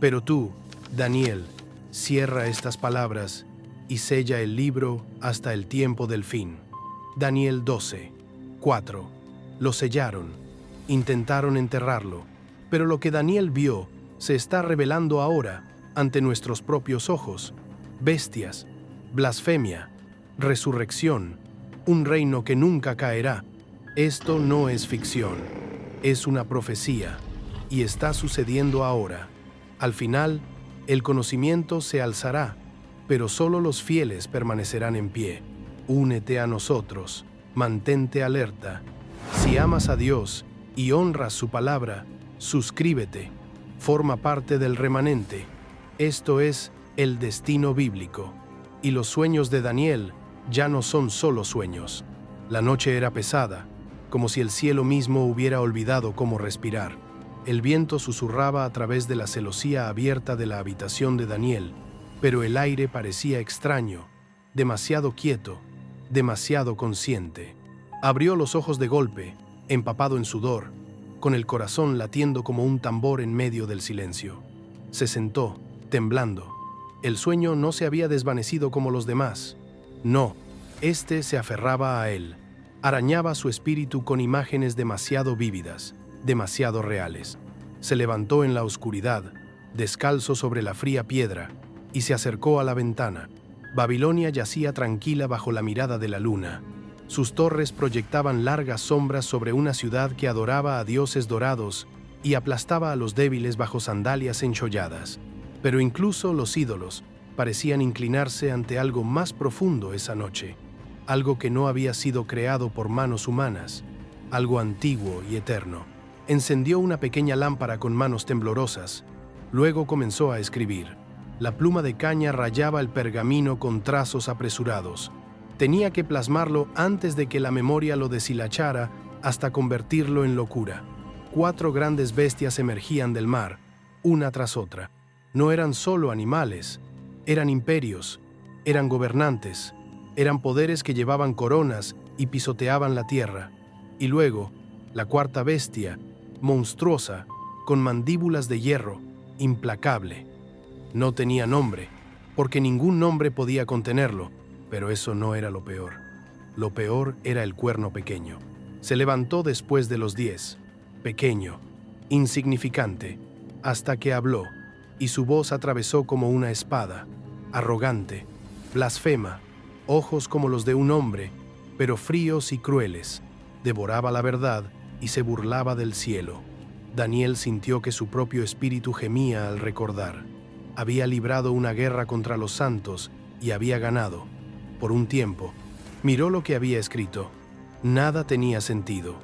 Pero tú, Daniel, cierra estas palabras y sella el libro hasta el tiempo del fin. Daniel 12, 4. Lo sellaron, intentaron enterrarlo, pero lo que Daniel vio se está revelando ahora ante nuestros propios ojos. Bestias, blasfemia, resurrección, un reino que nunca caerá. Esto no es ficción, es una profecía, y está sucediendo ahora. Al final, el conocimiento se alzará, pero solo los fieles permanecerán en pie. Únete a nosotros, mantente alerta. Si amas a Dios y honras su palabra, suscríbete, forma parte del remanente. Esto es el destino bíblico. Y los sueños de Daniel ya no son solo sueños. La noche era pesada, como si el cielo mismo hubiera olvidado cómo respirar. El viento susurraba a través de la celosía abierta de la habitación de Daniel, pero el aire parecía extraño, demasiado quieto, demasiado consciente. Abrió los ojos de golpe, empapado en sudor, con el corazón latiendo como un tambor en medio del silencio. Se sentó, temblando. El sueño no se había desvanecido como los demás. No, este se aferraba a él. Arañaba su espíritu con imágenes demasiado vívidas, demasiado reales. Se levantó en la oscuridad, descalzo sobre la fría piedra, y se acercó a la ventana. Babilonia yacía tranquila bajo la mirada de la luna. Sus torres proyectaban largas sombras sobre una ciudad que adoraba a dioses dorados y aplastaba a los débiles bajo sandalias encholladas. Pero incluso los ídolos parecían inclinarse ante algo más profundo esa noche, algo que no había sido creado por manos humanas, algo antiguo y eterno. Encendió una pequeña lámpara con manos temblorosas. Luego comenzó a escribir. La pluma de caña rayaba el pergamino con trazos apresurados. Tenía que plasmarlo antes de que la memoria lo deshilachara hasta convertirlo en locura. 4 grandes bestias emergían del mar, una tras otra. No eran solo animales, eran imperios, eran gobernantes, eran poderes que llevaban coronas y pisoteaban la tierra. Y luego, la 4ª bestia, monstruosa, con mandíbulas de hierro, implacable. No tenía nombre, porque ningún nombre podía contenerlo, pero eso no era lo peor. Lo peor era el cuerno pequeño. Se levantó después de los 10, pequeño, insignificante, hasta que habló, y su voz atravesó como una espada, arrogante, blasfema, ojos como los de un hombre, pero fríos y crueles. Devoraba la verdad y se burlaba del cielo. Daniel sintió que su propio espíritu gemía al recordar. Había librado una guerra contra los santos y había ganado. Por un tiempo, miró lo que había escrito. Nada tenía sentido.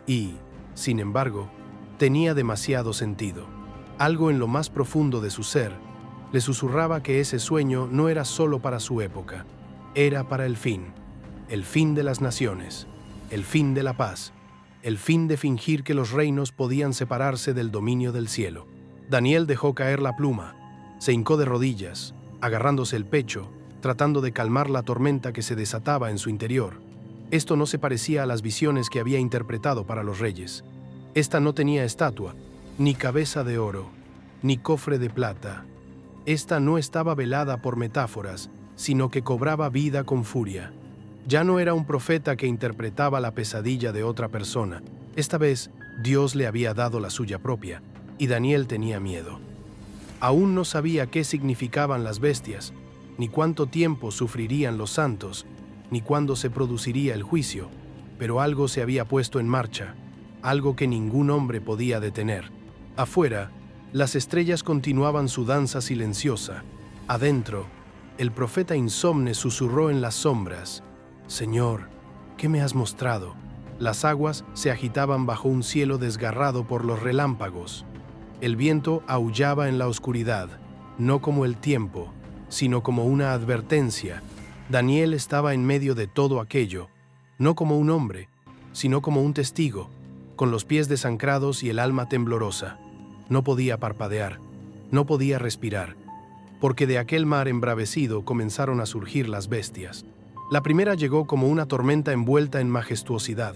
Y, sin embargo, tenía demasiado sentido. Algo en lo más profundo de su ser le susurraba que ese sueño no era solo para su época. Era para el fin de las naciones, el fin de la paz, el fin de fingir que los reinos podían separarse del dominio del cielo. Daniel dejó caer la pluma, se hincó de rodillas, agarrándose el pecho, tratando de calmar la tormenta que se desataba en su interior. Esto no se parecía a las visiones que había interpretado para los reyes. Esta no tenía estatua, ni cabeza de oro, ni cofre de plata. Esta no estaba velada por metáforas, sino que cobraba vida con furia. Ya no era un profeta que interpretaba la pesadilla de otra persona. Esta vez, Dios le había dado la suya propia, y Daniel tenía miedo. Aún no sabía qué significaban las bestias, ni cuánto tiempo sufrirían los santos, ni cuándo se produciría el juicio, pero algo se había puesto en marcha, algo que ningún hombre podía detener. Afuera, las estrellas continuaban su danza silenciosa. Adentro, el profeta insomne susurró en las sombras: «Señor, ¿qué me has mostrado?». Las aguas se agitaban bajo un cielo desgarrado por los relámpagos. El viento aullaba en la oscuridad, no como el tiempo, sino como una advertencia. Daniel estaba en medio de todo aquello, no como un hombre, sino como un testigo, con los pies desancrados y el alma temblorosa. No podía parpadear, no podía respirar, porque de aquel mar embravecido comenzaron a surgir las bestias. La primera llegó como una tormenta envuelta en majestuosidad,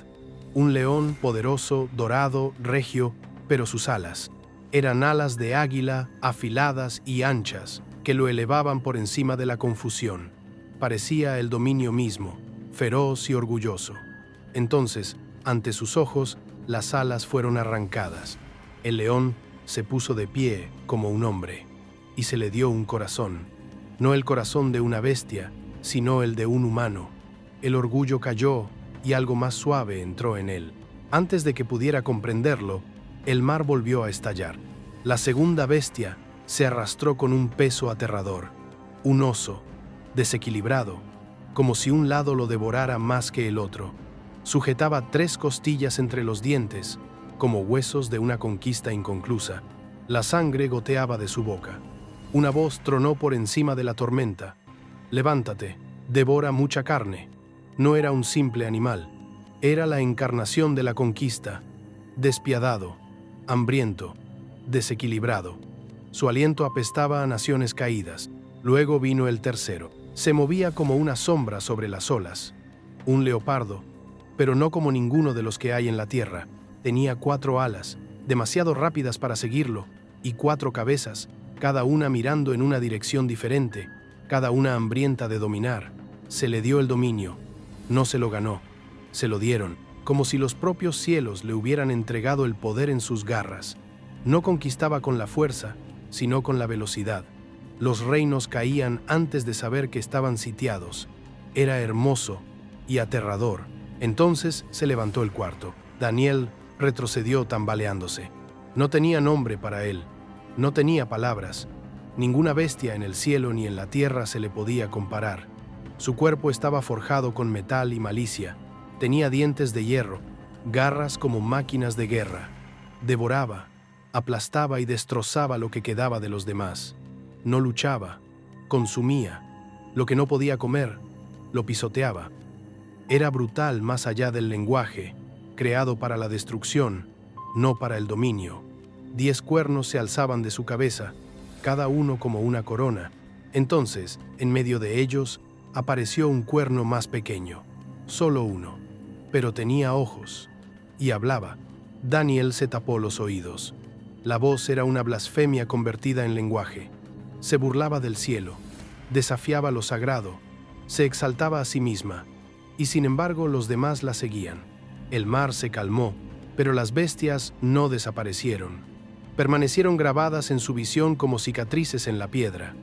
un león poderoso, dorado, regio, pero sus alas Eran alas de águila, afiladas y anchas, que lo elevaban por encima de la confusión. Parecía el dominio mismo, feroz y orgulloso. Entonces, ante sus ojos, las alas fueron arrancadas. El león se puso de pie como un hombre, y se le dio un corazón, no el corazón de una bestia, sino el de un humano. El orgullo cayó y algo más suave entró en él. Antes de que pudiera comprenderlo, el mar volvió a estallar. La segunda bestia se arrastró con un peso aterrador, un oso, desequilibrado, como si un lado lo devorara más que el otro. Sujetaba 3 costillas entre los dientes, como huesos de una conquista inconclusa. La sangre goteaba de su boca. Una voz tronó por encima de la tormenta. «Levántate, devora mucha carne». No era un simple animal, era la encarnación de la conquista, despiadado, hambriento, desequilibrado. Su aliento apestaba a naciones caídas. Luego vino el tercero. Se movía como una sombra sobre las olas. Un leopardo, pero no como ninguno de los que hay en la tierra. Tenía 4 alas, demasiado rápidas para seguirlo, y 4 cabezas, cada una mirando en una dirección diferente, cada una hambrienta de dominar. Se le dio el dominio. No se lo ganó, se lo dieron, como si los propios cielos le hubieran entregado el poder en sus garras. No conquistaba con la fuerza, sino con la velocidad. Los reinos caían antes de saber que estaban sitiados. Era hermoso y aterrador. Entonces se levantó el cuarto. Daniel retrocedió tambaleándose. No tenía nombre para él, no tenía palabras. Ninguna bestia en el cielo ni en la tierra se le podía comparar. Su cuerpo estaba forjado con metal y malicia. Tenía dientes de hierro, garras como máquinas de guerra. Devoraba, aplastaba y destrozaba lo que quedaba de los demás. No luchaba, consumía. Lo que no podía comer, lo pisoteaba. Era brutal más allá del lenguaje, creado para la destrucción, no para el dominio. 10 cuernos se alzaban de su cabeza, cada uno como una corona. Entonces, en medio de ellos, apareció un cuerno más pequeño, solo uno, pero tenía ojos, y hablaba. Daniel se tapó los oídos. La voz era una blasfemia convertida en lenguaje. Se burlaba del cielo, desafiaba lo sagrado, se exaltaba a sí misma, y sin embargo los demás la seguían. El mar se calmó, pero las bestias no desaparecieron. Permanecieron grabadas en su visión como cicatrices en la piedra.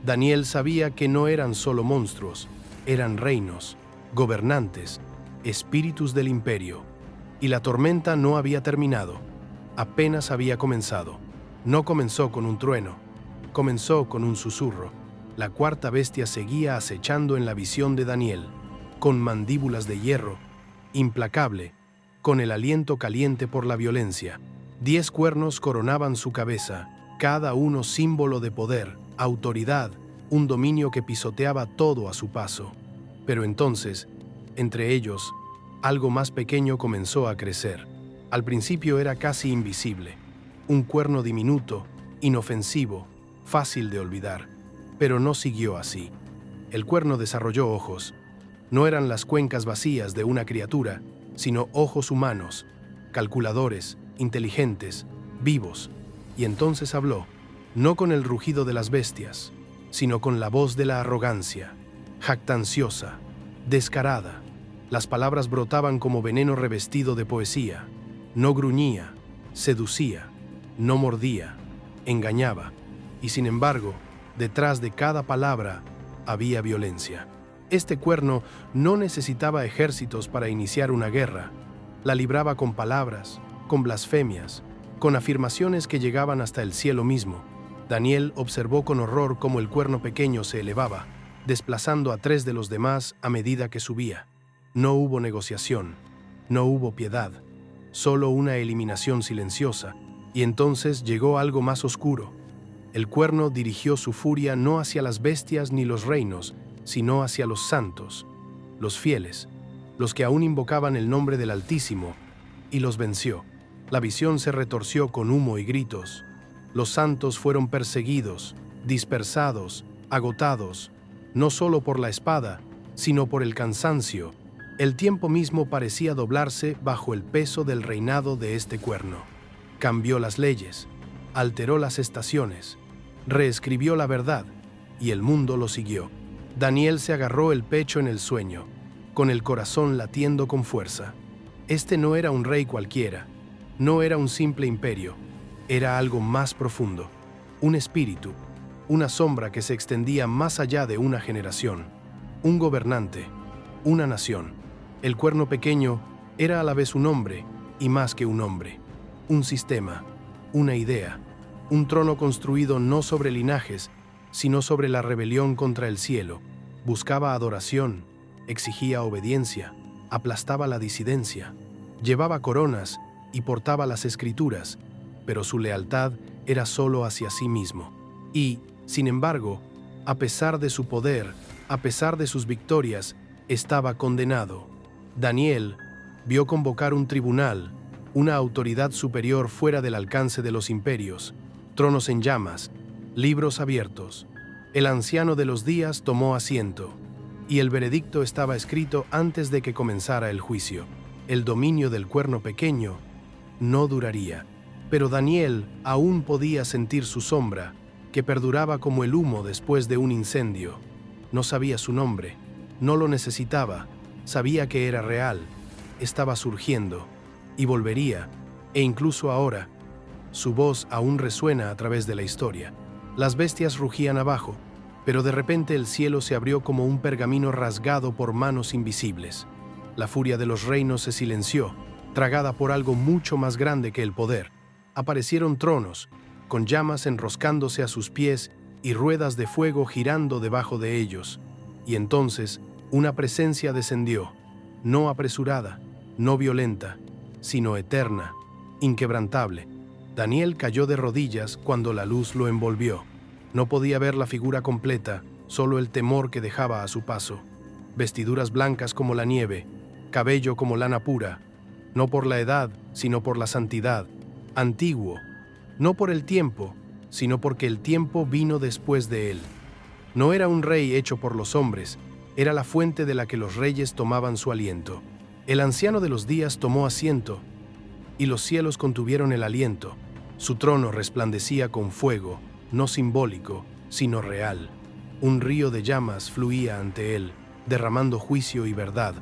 Daniel sabía que no eran solo monstruos, eran reinos, gobernantes, espíritus del imperio. Y la tormenta no había terminado, apenas había comenzado. No comenzó con un trueno, comenzó con un susurro. La cuarta bestia seguía acechando en la visión de Daniel, con mandíbulas de hierro, implacable, con el aliento caliente por la violencia. 10 cuernos coronaban su cabeza, cada uno símbolo de poder, autoridad, un dominio que pisoteaba todo a su paso. Pero entonces, entre ellos, algo más pequeño comenzó a crecer. Al principio era casi invisible, un cuerno diminuto, inofensivo, fácil de olvidar. Pero no siguió así. El cuerno desarrolló ojos. No eran las cuencas vacías de una criatura, sino ojos humanos, calculadores, inteligentes, vivos. Y entonces habló, no con el rugido de las bestias, sino con la voz de la arrogancia, jactanciosa, descarada. Las palabras brotaban como veneno revestido de poesía. No gruñía, seducía, no mordía, engañaba. Y sin embargo, detrás de cada palabra había violencia. Este cuerno no necesitaba ejércitos para iniciar una guerra. La libraba con palabras, con blasfemias, con afirmaciones que llegaban hasta el cielo mismo. Daniel observó con horror cómo el cuerno pequeño se elevaba, desplazando a 3 de los demás a medida que subía. No hubo negociación, no hubo piedad, solo una eliminación silenciosa. Y entonces llegó algo más oscuro. El cuerno dirigió su furia no hacia las bestias ni los reinos, sino hacia los santos, los fieles, los que aún invocaban el nombre del Altísimo, y los venció. La visión se retorció con humo y gritos. Los santos fueron perseguidos, dispersados, agotados, no solo por la espada, sino por el cansancio. El tiempo mismo parecía doblarse bajo el peso del reinado de este cuerno. Cambió las leyes, alteró las estaciones, reescribió la verdad, y el mundo lo siguió. Daniel se agarró el pecho en el sueño, con el corazón latiendo con fuerza. Este no era un rey cualquiera, no era un simple imperio, era algo más profundo, un espíritu, una sombra que se extendía más allá de una generación, un gobernante, una nación. El Cuerno Pequeño era a la vez un hombre, y más que un hombre, un sistema, una idea, un trono construido no sobre linajes, sino sobre la rebelión contra el cielo. Buscaba adoración, exigía obediencia, aplastaba la disidencia, llevaba coronas y portaba las escrituras, pero su lealtad era solo hacia sí mismo. Y, sin embargo, a pesar de su poder, a pesar de sus victorias, estaba condenado. Daniel vio convocar un tribunal, una autoridad superior fuera del alcance de los imperios, tronos en llamas, libros abiertos. El anciano de los días tomó asiento, y el veredicto estaba escrito antes de que comenzara el juicio. El dominio del Cuerno Pequeño no duraría, pero Daniel aún podía sentir su sombra, que perduraba como el humo después de un incendio. No sabía su nombre, no lo necesitaba, sabía que era real, estaba surgiendo, y volvería, e incluso ahora, su voz aún resuena a través de la historia. Las bestias rugían abajo, pero de repente el cielo se abrió como un pergamino rasgado por manos invisibles. La furia de los reinos se silenció, tragada por algo mucho más grande que el poder. Aparecieron tronos, con llamas enroscándose a sus pies y ruedas de fuego girando debajo de ellos. Y entonces una presencia descendió, no apresurada, no violenta, sino eterna, inquebrantable. Daniel cayó de rodillas cuando la luz lo envolvió. No podía ver la figura completa, solo el temor que dejaba a su paso. Vestiduras blancas como la nieve, cabello como lana pura, no por la edad, sino por la santidad. Antiguo, no por el tiempo, sino porque el tiempo vino después de él. No era un rey hecho por los hombres, era la fuente de la que los reyes tomaban su aliento. El anciano de los días tomó asiento, y los cielos contuvieron el aliento. Su trono resplandecía con fuego, no simbólico, sino real. Un río de llamas fluía ante él, derramando juicio y verdad.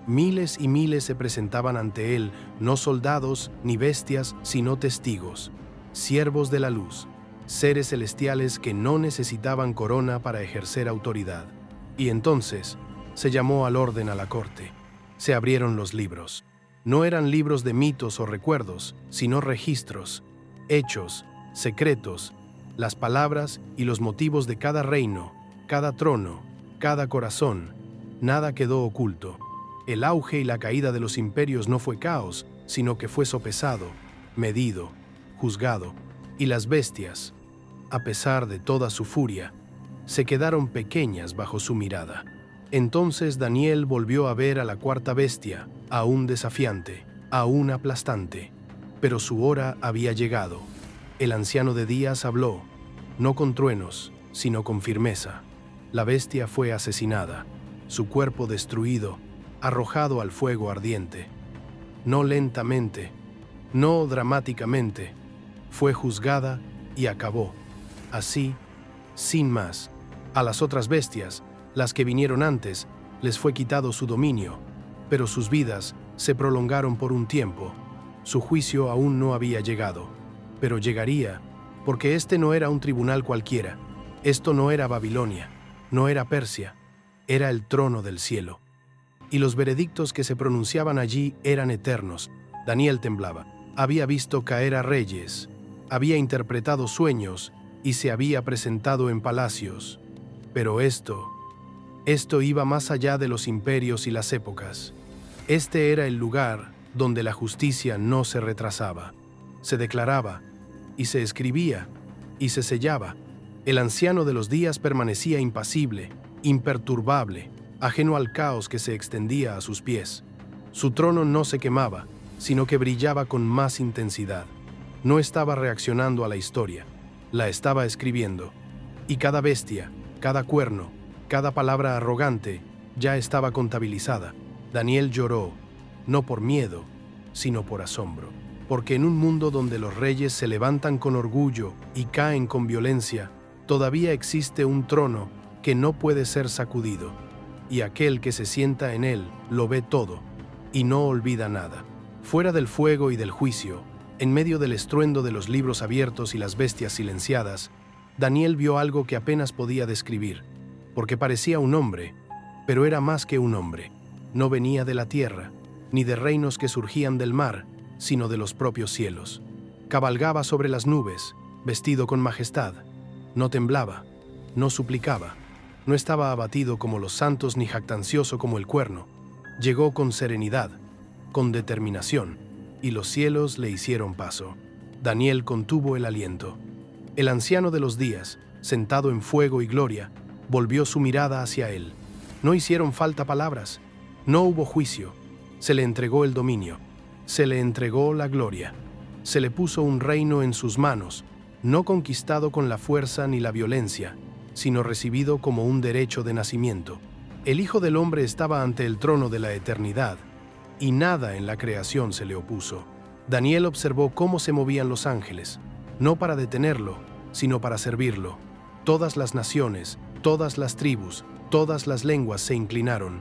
Miles y miles se presentaban ante él, no soldados ni bestias, sino testigos, siervos de la luz, seres celestiales que no necesitaban corona para ejercer autoridad. Y entonces se llamó al orden a la corte. Se abrieron los libros. No eran libros de mitos o recuerdos, sino registros, hechos, secretos, las palabras y los motivos de cada reino, cada trono, cada corazón. Nada quedó oculto. El auge y la caída de los imperios no fue caos, sino que fue sopesado, medido, juzgado. Y las bestias, a pesar de toda su furia, se quedaron pequeñas bajo su mirada. Entonces Daniel volvió a ver a la cuarta bestia, aún desafiante, aún aplastante. Pero su hora había llegado. El anciano de días habló, no con truenos, sino con firmeza. La bestia fue asesinada, su cuerpo destruido, arrojado al fuego ardiente. No lentamente, no dramáticamente, fue juzgada y acabó. Así, sin más. A las otras bestias, las que vinieron antes, les fue quitado su dominio, pero sus vidas se prolongaron por un tiempo. Su juicio aún no había llegado, pero llegaría, porque este no era un tribunal cualquiera. Esto no era Babilonia, no era Persia, era el trono del cielo. Y los veredictos que se pronunciaban allí eran eternos. Daniel temblaba. Había visto caer a reyes, había interpretado sueños y se había presentado en palacios. Pero esto iba más allá de los imperios y las épocas. Este era el lugar donde la justicia no se retrasaba. Se declaraba, y se escribía, y se sellaba. El anciano de los días permanecía impasible, imperturbable, ajeno al caos que se extendía a sus pies. Su trono no se quemaba, sino que brillaba con más intensidad. No estaba reaccionando a la historia, la estaba escribiendo. Y cada bestia, cada cuerno, cada palabra arrogante ya estaba contabilizada. Daniel lloró, no por miedo, sino por asombro. porque en un mundo donde los reyes se levantan con orgullo y caen con violencia, todavía existe un trono que no puede ser sacudido, y aquel que se sienta en él lo ve todo, y no olvida nada. Fuera del fuego y del juicio, en medio del estruendo de los libros abiertos y las bestias silenciadas, Daniel vio algo que apenas podía describir, porque parecía un hombre, pero era más que un hombre. No venía de la tierra, ni de reinos que surgían del mar, sino de los propios cielos. Cabalgaba sobre las nubes, vestido con majestad. No temblaba, no suplicaba, no estaba abatido como los santos ni jactancioso como el cuerno. Llegó con serenidad, con determinación, y los cielos le hicieron paso. Daniel contuvo el aliento. El anciano de los días, sentado en fuego y gloria, volvió su mirada hacia él. No hicieron falta palabras, no hubo juicio. Se le entregó el dominio, se le entregó la gloria. Se le puso un reino en sus manos, no conquistado con la fuerza ni la violencia, sino recibido como un derecho de nacimiento. El Hijo del Hombre estaba ante el trono de la eternidad, y nada en la creación se le opuso. Daniel observó cómo se movían los ángeles, no para detenerlo, sino para servirlo. Todas las naciones, todas las tribus, todas las lenguas se inclinaron,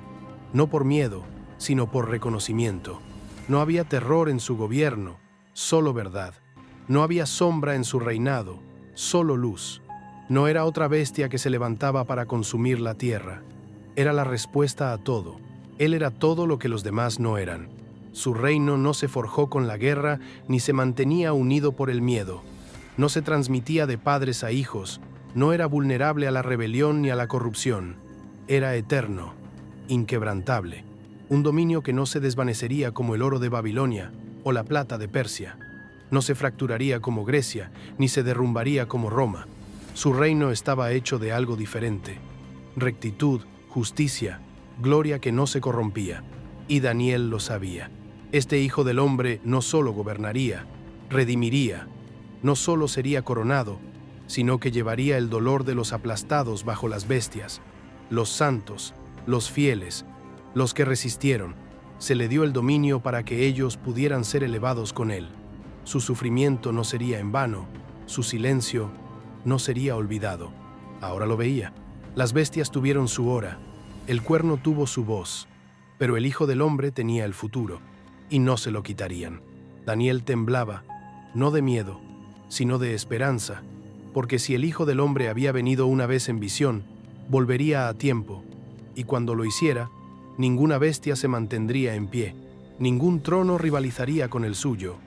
no por miedo, sino por reconocimiento. No había terror en su gobierno, solo verdad. No había sombra en su reinado, solo luz. No era otra bestia que se levantaba para consumir la tierra. Era la respuesta a todo. Él era todo lo que los demás no eran. Su reino no se forjó con la guerra ni se mantenía unido por el miedo. No se transmitía de padres a hijos, no era vulnerable a la rebelión ni a la corrupción. Era eterno, inquebrantable. Un dominio que no se desvanecería como el oro de Babilonia o la plata de Persia. No se fracturaría como Grecia, ni se derrumbaría como Roma. Su reino estaba hecho de algo diferente. Rectitud, justicia, gloria que no se corrompía. Y Daniel lo sabía. Este Hijo del Hombre no solo gobernaría, redimiría. No solo sería coronado, sino que llevaría el dolor de los aplastados bajo las bestias, los santos, los fieles, los que resistieron. Se le dio el dominio para que ellos pudieran ser elevados con él. Su sufrimiento no sería en vano, su silencio no sería olvidado. Ahora lo veía. Las bestias tuvieron su hora, el cuerno tuvo su voz, pero el Hijo del Hombre tenía el futuro, y no se lo quitarían. Daniel temblaba, no de miedo, sino de esperanza, porque si el Hijo del Hombre había venido una vez en visión, volvería a tiempo, y cuando lo hiciera, ninguna bestia se mantendría en pie, ningún trono rivalizaría con el suyo,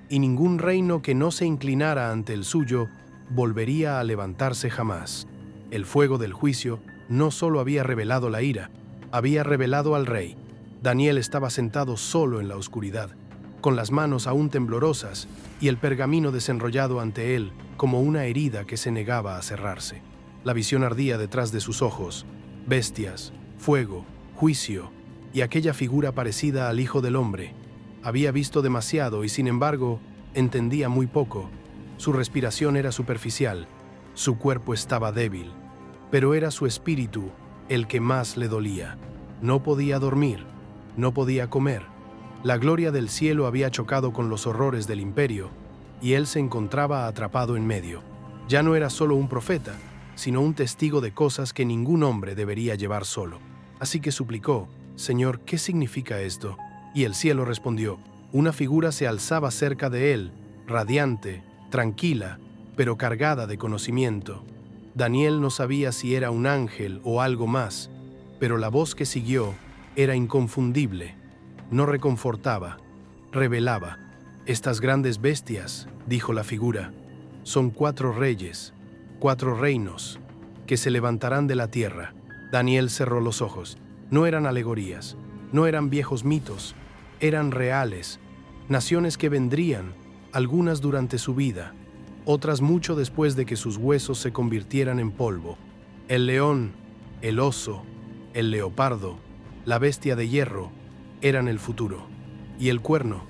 y ningún reino que no se inclinara ante el suyo volvería a levantarse jamás. El fuego del juicio no solo había revelado la ira, había revelado al rey. Daniel estaba sentado solo en la oscuridad, con las manos aún temblorosas y el pergamino desenrollado ante él como una herida que se negaba a cerrarse. La visión ardía detrás de sus ojos, bestias, fuego, juicio y aquella figura parecida al Hijo del Hombre. Había visto demasiado y sin embargo entendía muy poco. Su respiración era superficial, su cuerpo estaba débil, pero era su espíritu el que más le dolía. No podía dormir, no podía comer. La gloria del cielo había chocado con los horrores del imperio y él se encontraba atrapado en medio. Ya no era solo un profeta, sino un testigo de cosas que ningún hombre debería llevar solo. Así que suplicó: «Señor, ¿qué significa esto?». Y el cielo respondió: una figura se alzaba cerca de él, radiante, tranquila, pero cargada de conocimiento. Daniel no sabía si era un ángel o algo más, pero la voz que siguió era inconfundible. No reconfortaba, revelaba. «Estas grandes bestias», dijo la figura, «son 4 reyes, 4 reinos, que se levantarán de la tierra». Daniel cerró los ojos. No eran alegorías, no eran viejos mitos, eran reales, naciones que vendrían, algunas durante su vida, otras mucho después de que sus huesos se convirtieran en polvo. El león, el oso, el leopardo, la bestia de hierro, eran el futuro. Y el cuerno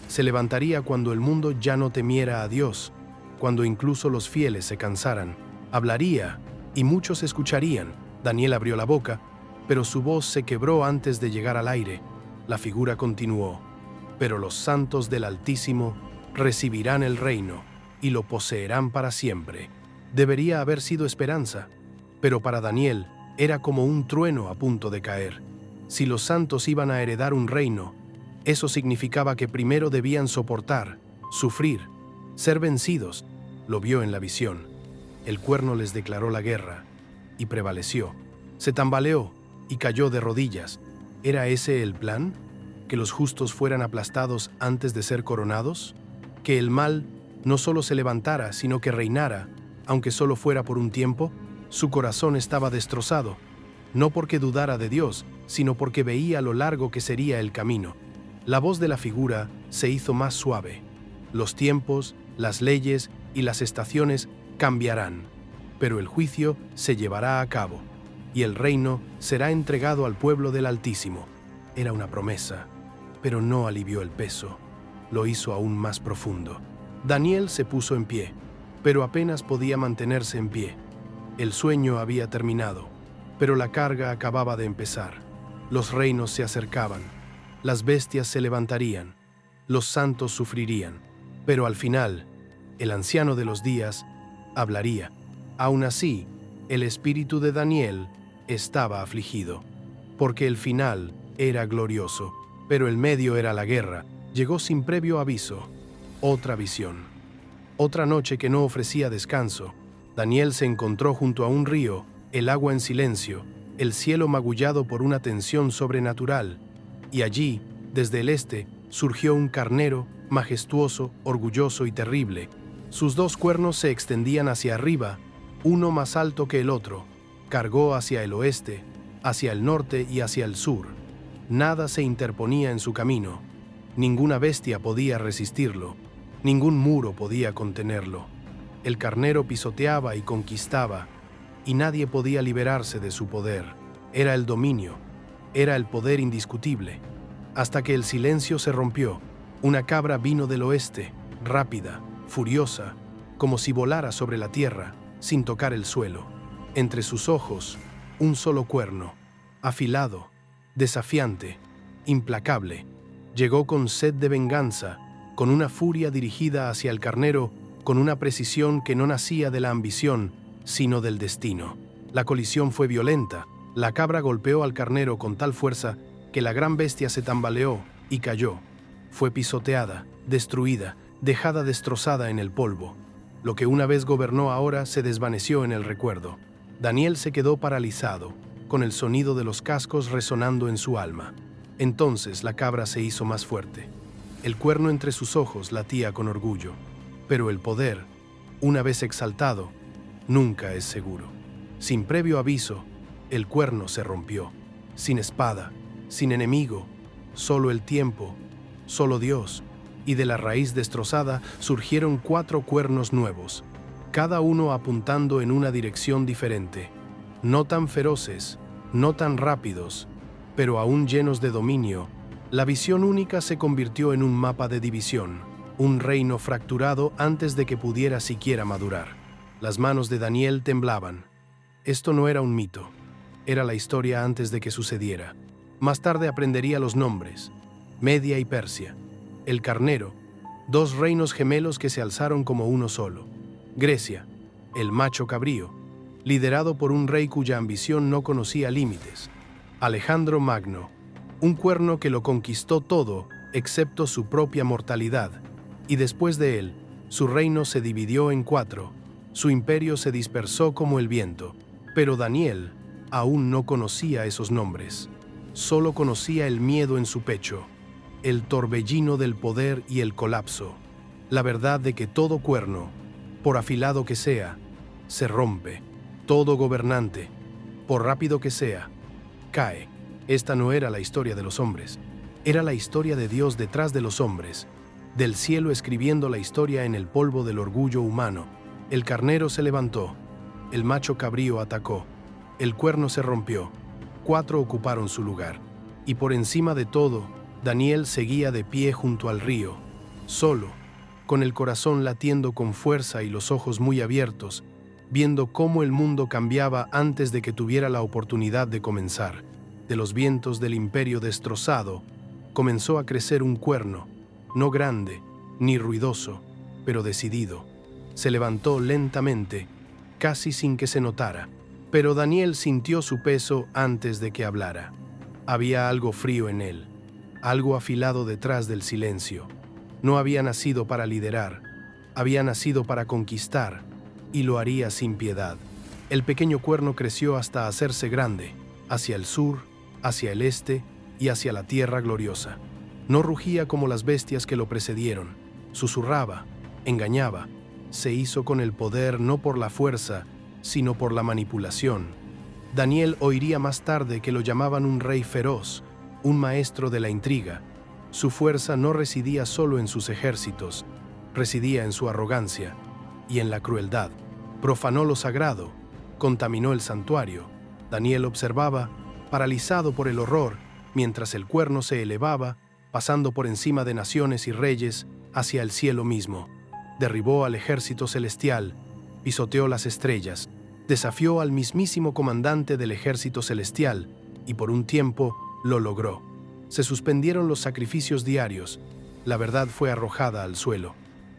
se levantaría cuando el mundo ya no temiera a Dios, cuando incluso los fieles se cansaran. Hablaría, y muchos escucharían. Daniel abrió la boca, pero su voz se quebró antes de llegar al aire. La figura continuó: «Pero los santos del Altísimo recibirán el reino y lo poseerán para siempre. Debería haber sido esperanza, pero para Daniel era como un trueno a punto de caer. Si los santos iban a heredar un reino, eso significaba que primero debían soportar, sufrir, ser vencidos. Lo vio en la visión. El cuerno les declaró la guerra y prevaleció. Se tambaleó y cayó de rodillas. ¿Era ese el plan? ¿Que los justos fueran aplastados antes de ser coronados? ¿Que el mal no solo se levantara, sino que reinara, aunque solo fuera por un tiempo? Su corazón estaba destrozado, no porque dudara de Dios, sino porque veía lo largo que sería el camino. La voz de la figura se hizo más suave. Los tiempos, las leyes y las estaciones cambiarán, pero el juicio se llevará a cabo, y el reino será entregado al pueblo del Altísimo. Era una promesa, pero no alivió el peso, lo hizo aún más profundo. Daniel se puso en pie, pero apenas podía mantenerse en pie. El sueño había terminado, pero la carga acababa de empezar. Los reinos se acercaban, las bestias se levantarían, los santos sufrirían, pero al final, el anciano de los días hablaría. Aún así, el espíritu de Daniel estaba afligido, porque el final era glorioso, pero el medio era la guerra. Llegó sin previo aviso. Otra visión. Otra noche que no ofrecía descanso. Daniel se encontró junto a un río, el agua en silencio, el cielo magullado por una tensión sobrenatural, y allí, desde el este, surgió un carnero, majestuoso, orgulloso y terrible. Sus dos cuernos se extendían hacia arriba, uno más alto que el otro. Cargó hacia el oeste, hacia el norte y hacia el sur. Nada se interponía en su camino. Ninguna bestia podía resistirlo. Ningún muro podía contenerlo. El carnero pisoteaba y conquistaba, y nadie podía liberarse de su poder. Era el dominio, era el poder indiscutible. Hasta que el silencio se rompió, una cabra vino del oeste, rápida, furiosa, como si volara sobre la tierra, sin tocar el suelo. Entre sus ojos, un solo cuerno, afilado, desafiante, implacable. Llegó con sed de venganza, con una furia dirigida hacia el carnero, con una precisión que no nacía de la ambición, sino del destino. La colisión fue violenta. La cabra golpeó al carnero con tal fuerza que la gran bestia se tambaleó y cayó. Fue pisoteada, destruida, dejada destrozada en el polvo. Lo que una vez gobernó ahora se desvaneció en el recuerdo. Daniel se quedó paralizado, con el sonido de los cascos resonando en su alma. Entonces la cabra se hizo más fuerte. El cuerno entre sus ojos latía con orgullo. Pero el poder, una vez exaltado, nunca es seguro. Sin previo aviso, el cuerno se rompió. Sin espada, sin enemigo, solo el tiempo, solo Dios. Y de la raíz destrozada surgieron 4 cuernos nuevos, cada uno apuntando en una dirección diferente. No tan feroces, no tan rápidos, pero aún llenos de dominio. La visión única se convirtió en un mapa de división, un reino fracturado antes de que pudiera siquiera madurar. Las manos de Daniel temblaban. Esto no era un mito, era la historia antes de que sucediera. Más tarde aprendería los nombres: Media y Persia, el carnero, 2 reinos gemelos que se alzaron como uno solo; Grecia, el macho cabrío, liderado por un rey cuya ambición no conocía límites; Alejandro Magno, un cuerno que lo conquistó todo excepto su propia mortalidad, y después de él, su reino se dividió en 4, su imperio se dispersó como el viento. Pero Daniel aún no conocía esos nombres, solo conocía el miedo en su pecho, el torbellino del poder y el colapso, la verdad de que todo cuerno, por afilado que sea, se rompe, todo gobernante, por rápido que sea, cae. Esta no era la historia de los hombres, era la historia de Dios detrás de los hombres, del cielo escribiendo la historia en el polvo del orgullo humano. El carnero se levantó, el macho cabrío atacó, el cuerno se rompió, 4 ocuparon su lugar, y por encima de todo, Daniel seguía de pie junto al río, solo, con el corazón latiendo con fuerza y los ojos muy abiertos, viendo cómo el mundo cambiaba antes de que tuviera la oportunidad de comenzar. De los vientos del imperio destrozado, comenzó a crecer un cuerno, no grande, ni ruidoso, pero decidido. Se levantó lentamente, casi sin que se notara, pero Daniel sintió su peso antes de que hablara. Había algo frío en él, algo afilado detrás del silencio. No había nacido para liderar, había nacido para conquistar, y lo haría sin piedad. El pequeño cuerno creció hasta hacerse grande, hacia el sur, hacia el este y hacia la tierra gloriosa. No rugía como las bestias que lo precedieron, susurraba, engañaba, se hizo con el poder no por la fuerza, sino por la manipulación. Daniel oiría más tarde que lo llamaban un rey feroz, un maestro de la intriga. Su fuerza no residía solo en sus ejércitos, residía en su arrogancia y en la crueldad. Profanó lo sagrado, contaminó el santuario. Daniel observaba, paralizado por el horror, mientras el cuerno se elevaba, pasando por encima de naciones y reyes, hacia el cielo mismo. Derribó al ejército celestial, pisoteó las estrellas, desafió al mismísimo comandante del ejército celestial y por un tiempo lo logró. Se suspendieron los sacrificios diarios, la verdad fue arrojada al suelo,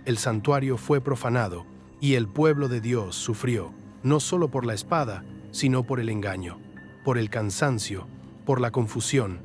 el santuario fue profanado y el pueblo de Dios sufrió, no solo por la espada, sino por el engaño, por el cansancio, por la confusión.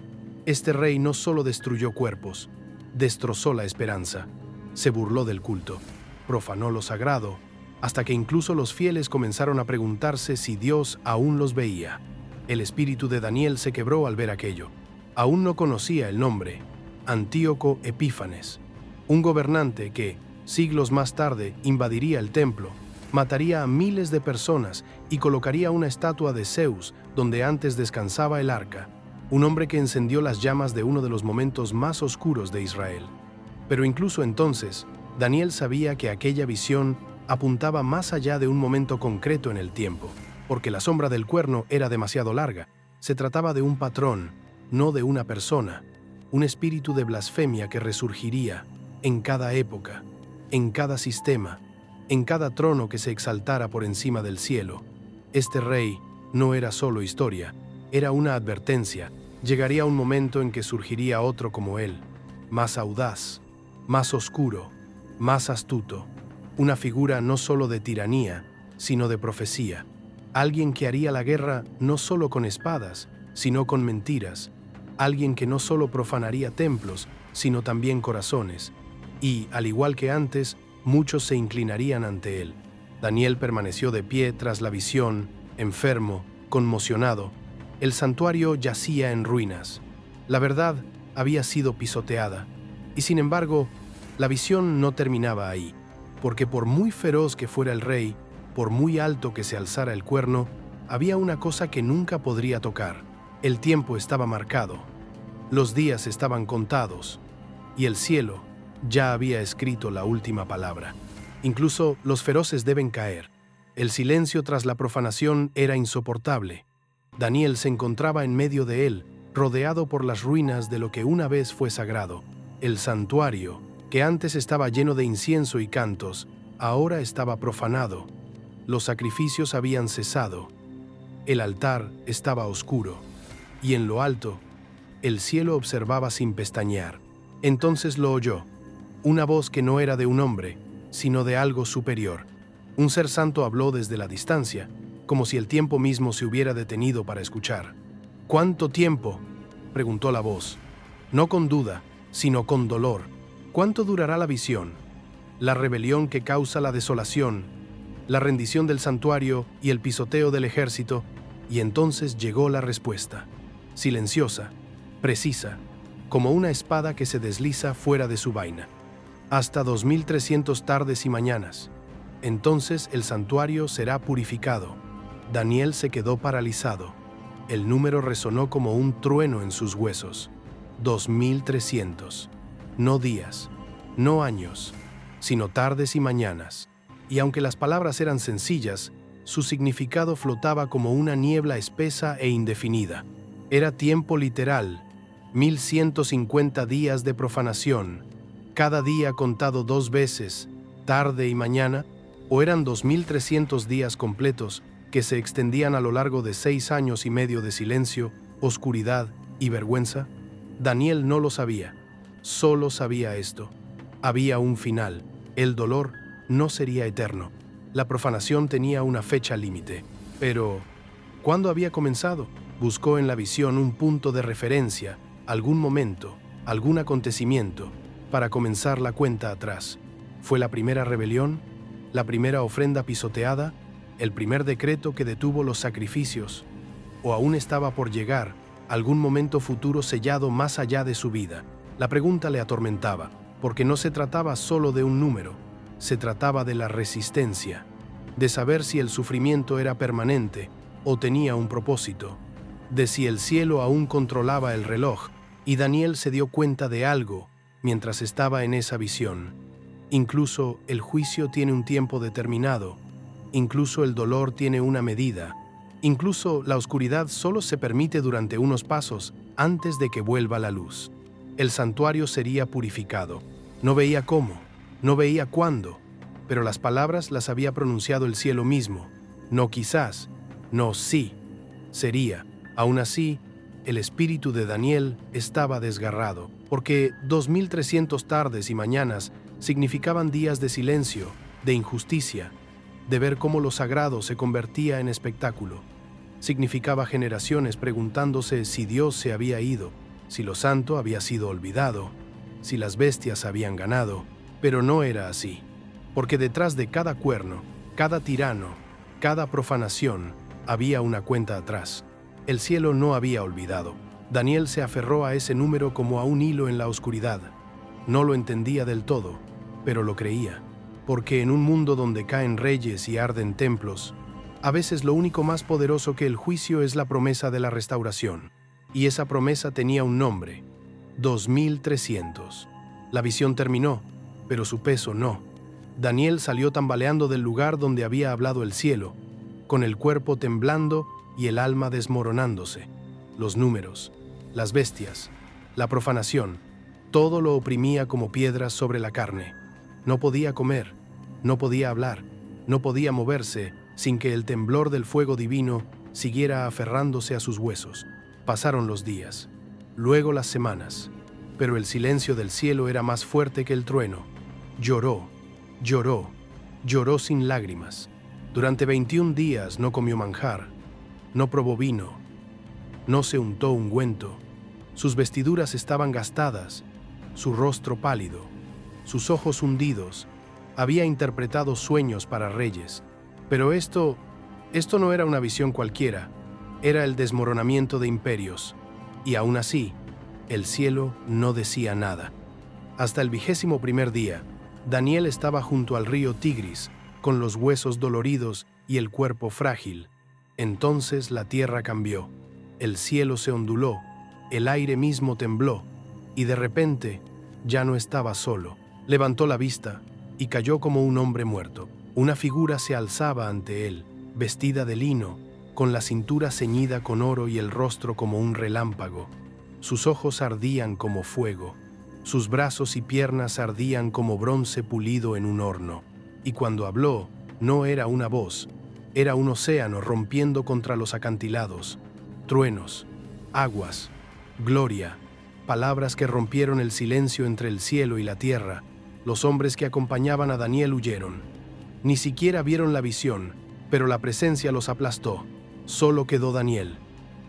Este rey no solo destruyó cuerpos, destrozó la esperanza, se burló del culto, profanó lo sagrado, hasta que incluso los fieles comenzaron a preguntarse si Dios aún los veía. El espíritu de Daniel se quebró al ver aquello. Aún no conocía el nombre, Antíoco Epífanes, un gobernante que, siglos más tarde, invadiría el templo, mataría a miles de personas y colocaría una estatua de Zeus donde antes descansaba el arca, un hombre que encendió las llamas de uno de los momentos más oscuros de Israel. Pero incluso entonces, Daniel sabía que aquella visión apuntaba más allá de un momento concreto en el tiempo, porque la sombra del cuerno era demasiado larga. Se trataba de un patrón, no de una persona, un espíritu de blasfemia que resurgiría en cada época, en cada sistema, en cada trono que se exaltara por encima del cielo. Este rey no era solo historia, era una advertencia. Llegaría un momento en que surgiría otro como él, más audaz, más oscuro, más astuto, una figura no solo de tiranía, sino de profecía. Alguien que haría la guerra no solo con espadas, sino con mentiras. Alguien que no solo profanaría templos, sino también corazones. Y, al igual que antes, muchos se inclinarían ante él. Daniel permaneció de pie tras la visión, enfermo, conmocionado. El santuario yacía en ruinas. La verdad había sido pisoteada. Y sin embargo, la visión no terminaba ahí, porque por muy feroz que fuera el rey, por muy alto que se alzara el cuerno, había una cosa que nunca podría tocar. El tiempo estaba marcado, los días estaban contados, y el cielo ya había escrito la última palabra. Incluso los feroces deben caer. El silencio tras la profanación era insoportable. Daniel se encontraba en medio de él, rodeado por las ruinas de lo que una vez fue sagrado. El santuario, que antes estaba lleno de incienso y cantos, ahora estaba profanado. Los sacrificios habían cesado. El altar estaba oscuro. Y en lo alto, el cielo observaba sin pestañear. Entonces lo oyó, una voz que no era de un hombre, sino de algo superior. Un ser santo habló desde la distancia, como si el tiempo mismo se hubiera detenido para escuchar. ¿Cuánto tiempo?, preguntó la voz. No con duda, sino con dolor. ¿Cuánto durará la visión? La rebelión que causa la desolación, la rendición del santuario y el pisoteo del ejército. Y entonces llegó la respuesta, silenciosa, precisa, como una espada que se desliza fuera de su vaina. Hasta 2300 tardes y mañanas. Entonces el santuario será purificado. Daniel se quedó paralizado. El número resonó como un trueno en sus huesos. 2300. No días, no años, sino tardes y mañanas. Y aunque las palabras eran sencillas, su significado flotaba como una niebla espesa e indefinida. Era tiempo literal, 1150 días de profanación, cada día contado 2 veces, tarde y mañana, o eran 2300 días completos que se extendían a lo largo de 6 años y medio de silencio, oscuridad y vergüenza. Daniel no lo sabía, solo sabía esto. Había un final. El dolor no sería eterno. La profanación tenía una fecha límite. Pero, ¿cuándo había comenzado? Buscó en la visión un punto de referencia, algún momento, algún acontecimiento, para comenzar la cuenta atrás. ¿Fue la primera rebelión? ¿La primera ofrenda pisoteada? ¿El primer decreto que detuvo los sacrificios? ¿O aún estaba por llegar algún momento futuro sellado más allá de su vida? La pregunta le atormentaba, porque no se trataba solo de un número, se trataba de la resistencia, de saber si el sufrimiento era permanente o tenía un propósito, de si el cielo aún controlaba el reloj, y Daniel se dio cuenta de algo mientras estaba en esa visión. Incluso el juicio tiene un tiempo determinado, incluso el dolor tiene una medida, incluso la oscuridad solo se permite durante unos pasos antes de que vuelva la luz. El santuario sería purificado. No veía cómo, no veía cuándo, pero las palabras las había pronunciado el cielo mismo. No quizás, no sí, sería. Aún así, el espíritu de Daniel estaba desgarrado, porque 2300 tardes y mañanas significaban días de silencio, de injusticia, de ver cómo lo sagrado se convertía en espectáculo. Significaba generaciones preguntándose si Dios se había ido, si lo santo había sido olvidado, si las bestias habían ganado, pero no era así, porque detrás de cada cuerno, cada tirano, cada profanación, había una cuenta atrás. El cielo no había olvidado. Daniel se aferró a ese número como a un hilo en la oscuridad. No lo entendía del todo, pero lo creía, porque en un mundo donde caen reyes y arden templos, a veces lo único más poderoso que el juicio es la promesa de la restauración. Y esa promesa tenía un nombre: 2300. La visión terminó, pero su peso no. Daniel salió tambaleando del lugar donde había hablado el cielo, con el cuerpo temblando y el alma desmoronándose. Los números, las bestias, la profanación, todo lo oprimía como piedras sobre la carne. No podía comer, no podía hablar, no podía moverse sin que el temblor del fuego divino siguiera aferrándose a sus huesos. Pasaron los días, luego las semanas, pero el silencio del cielo era más fuerte que el trueno. Lloró, lloró, lloró sin lágrimas. Durante 21 días no comió manjar, no probó vino, no se untó ungüento. Sus vestiduras estaban gastadas, su rostro pálido, sus ojos hundidos. Había interpretado sueños para reyes, pero esto no era una visión cualquiera, era el desmoronamiento de imperios, y aún así, el cielo no decía nada. Hasta el 21º día, Daniel estaba junto al río Tigris, con los huesos doloridos y el cuerpo frágil. Entonces la tierra cambió, el cielo se onduló, el aire mismo tembló, y de repente ya no estaba solo. Levantó la vista y cayó como un hombre muerto. Una figura se alzaba ante él, vestida de lino, con la cintura ceñida con oro y el rostro como un relámpago. Sus ojos ardían como fuego, sus brazos y piernas ardían como bronce pulido en un horno. Y cuando habló, no era una voz, era un océano rompiendo contra los acantilados. Truenos, aguas, gloria, palabras que rompieron el silencio entre el cielo y la tierra. Los hombres que acompañaban a Daniel huyeron. Ni siquiera vieron la visión, pero la presencia los aplastó. Solo quedó Daniel,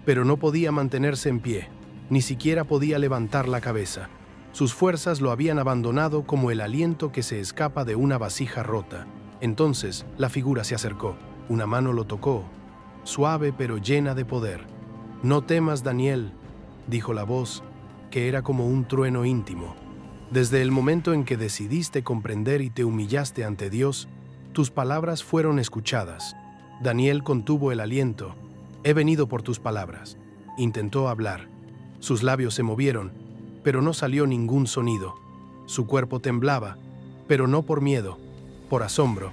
pero no podía mantenerse en pie, ni siquiera podía levantar la cabeza. Sus fuerzas lo habían abandonado como el aliento que se escapa de una vasija rota. Entonces la figura se acercó, una mano lo tocó, suave pero llena de poder. «No temas, Daniel», dijo la voz, que era como un trueno íntimo. «Desde el momento en que decidiste comprender y te humillaste ante Dios, tus palabras fueron escuchadas». Daniel contuvo el aliento. «He venido por tus palabras». Intentó hablar. Sus labios se movieron, pero no salió ningún sonido. Su cuerpo temblaba, pero no por miedo, por asombro.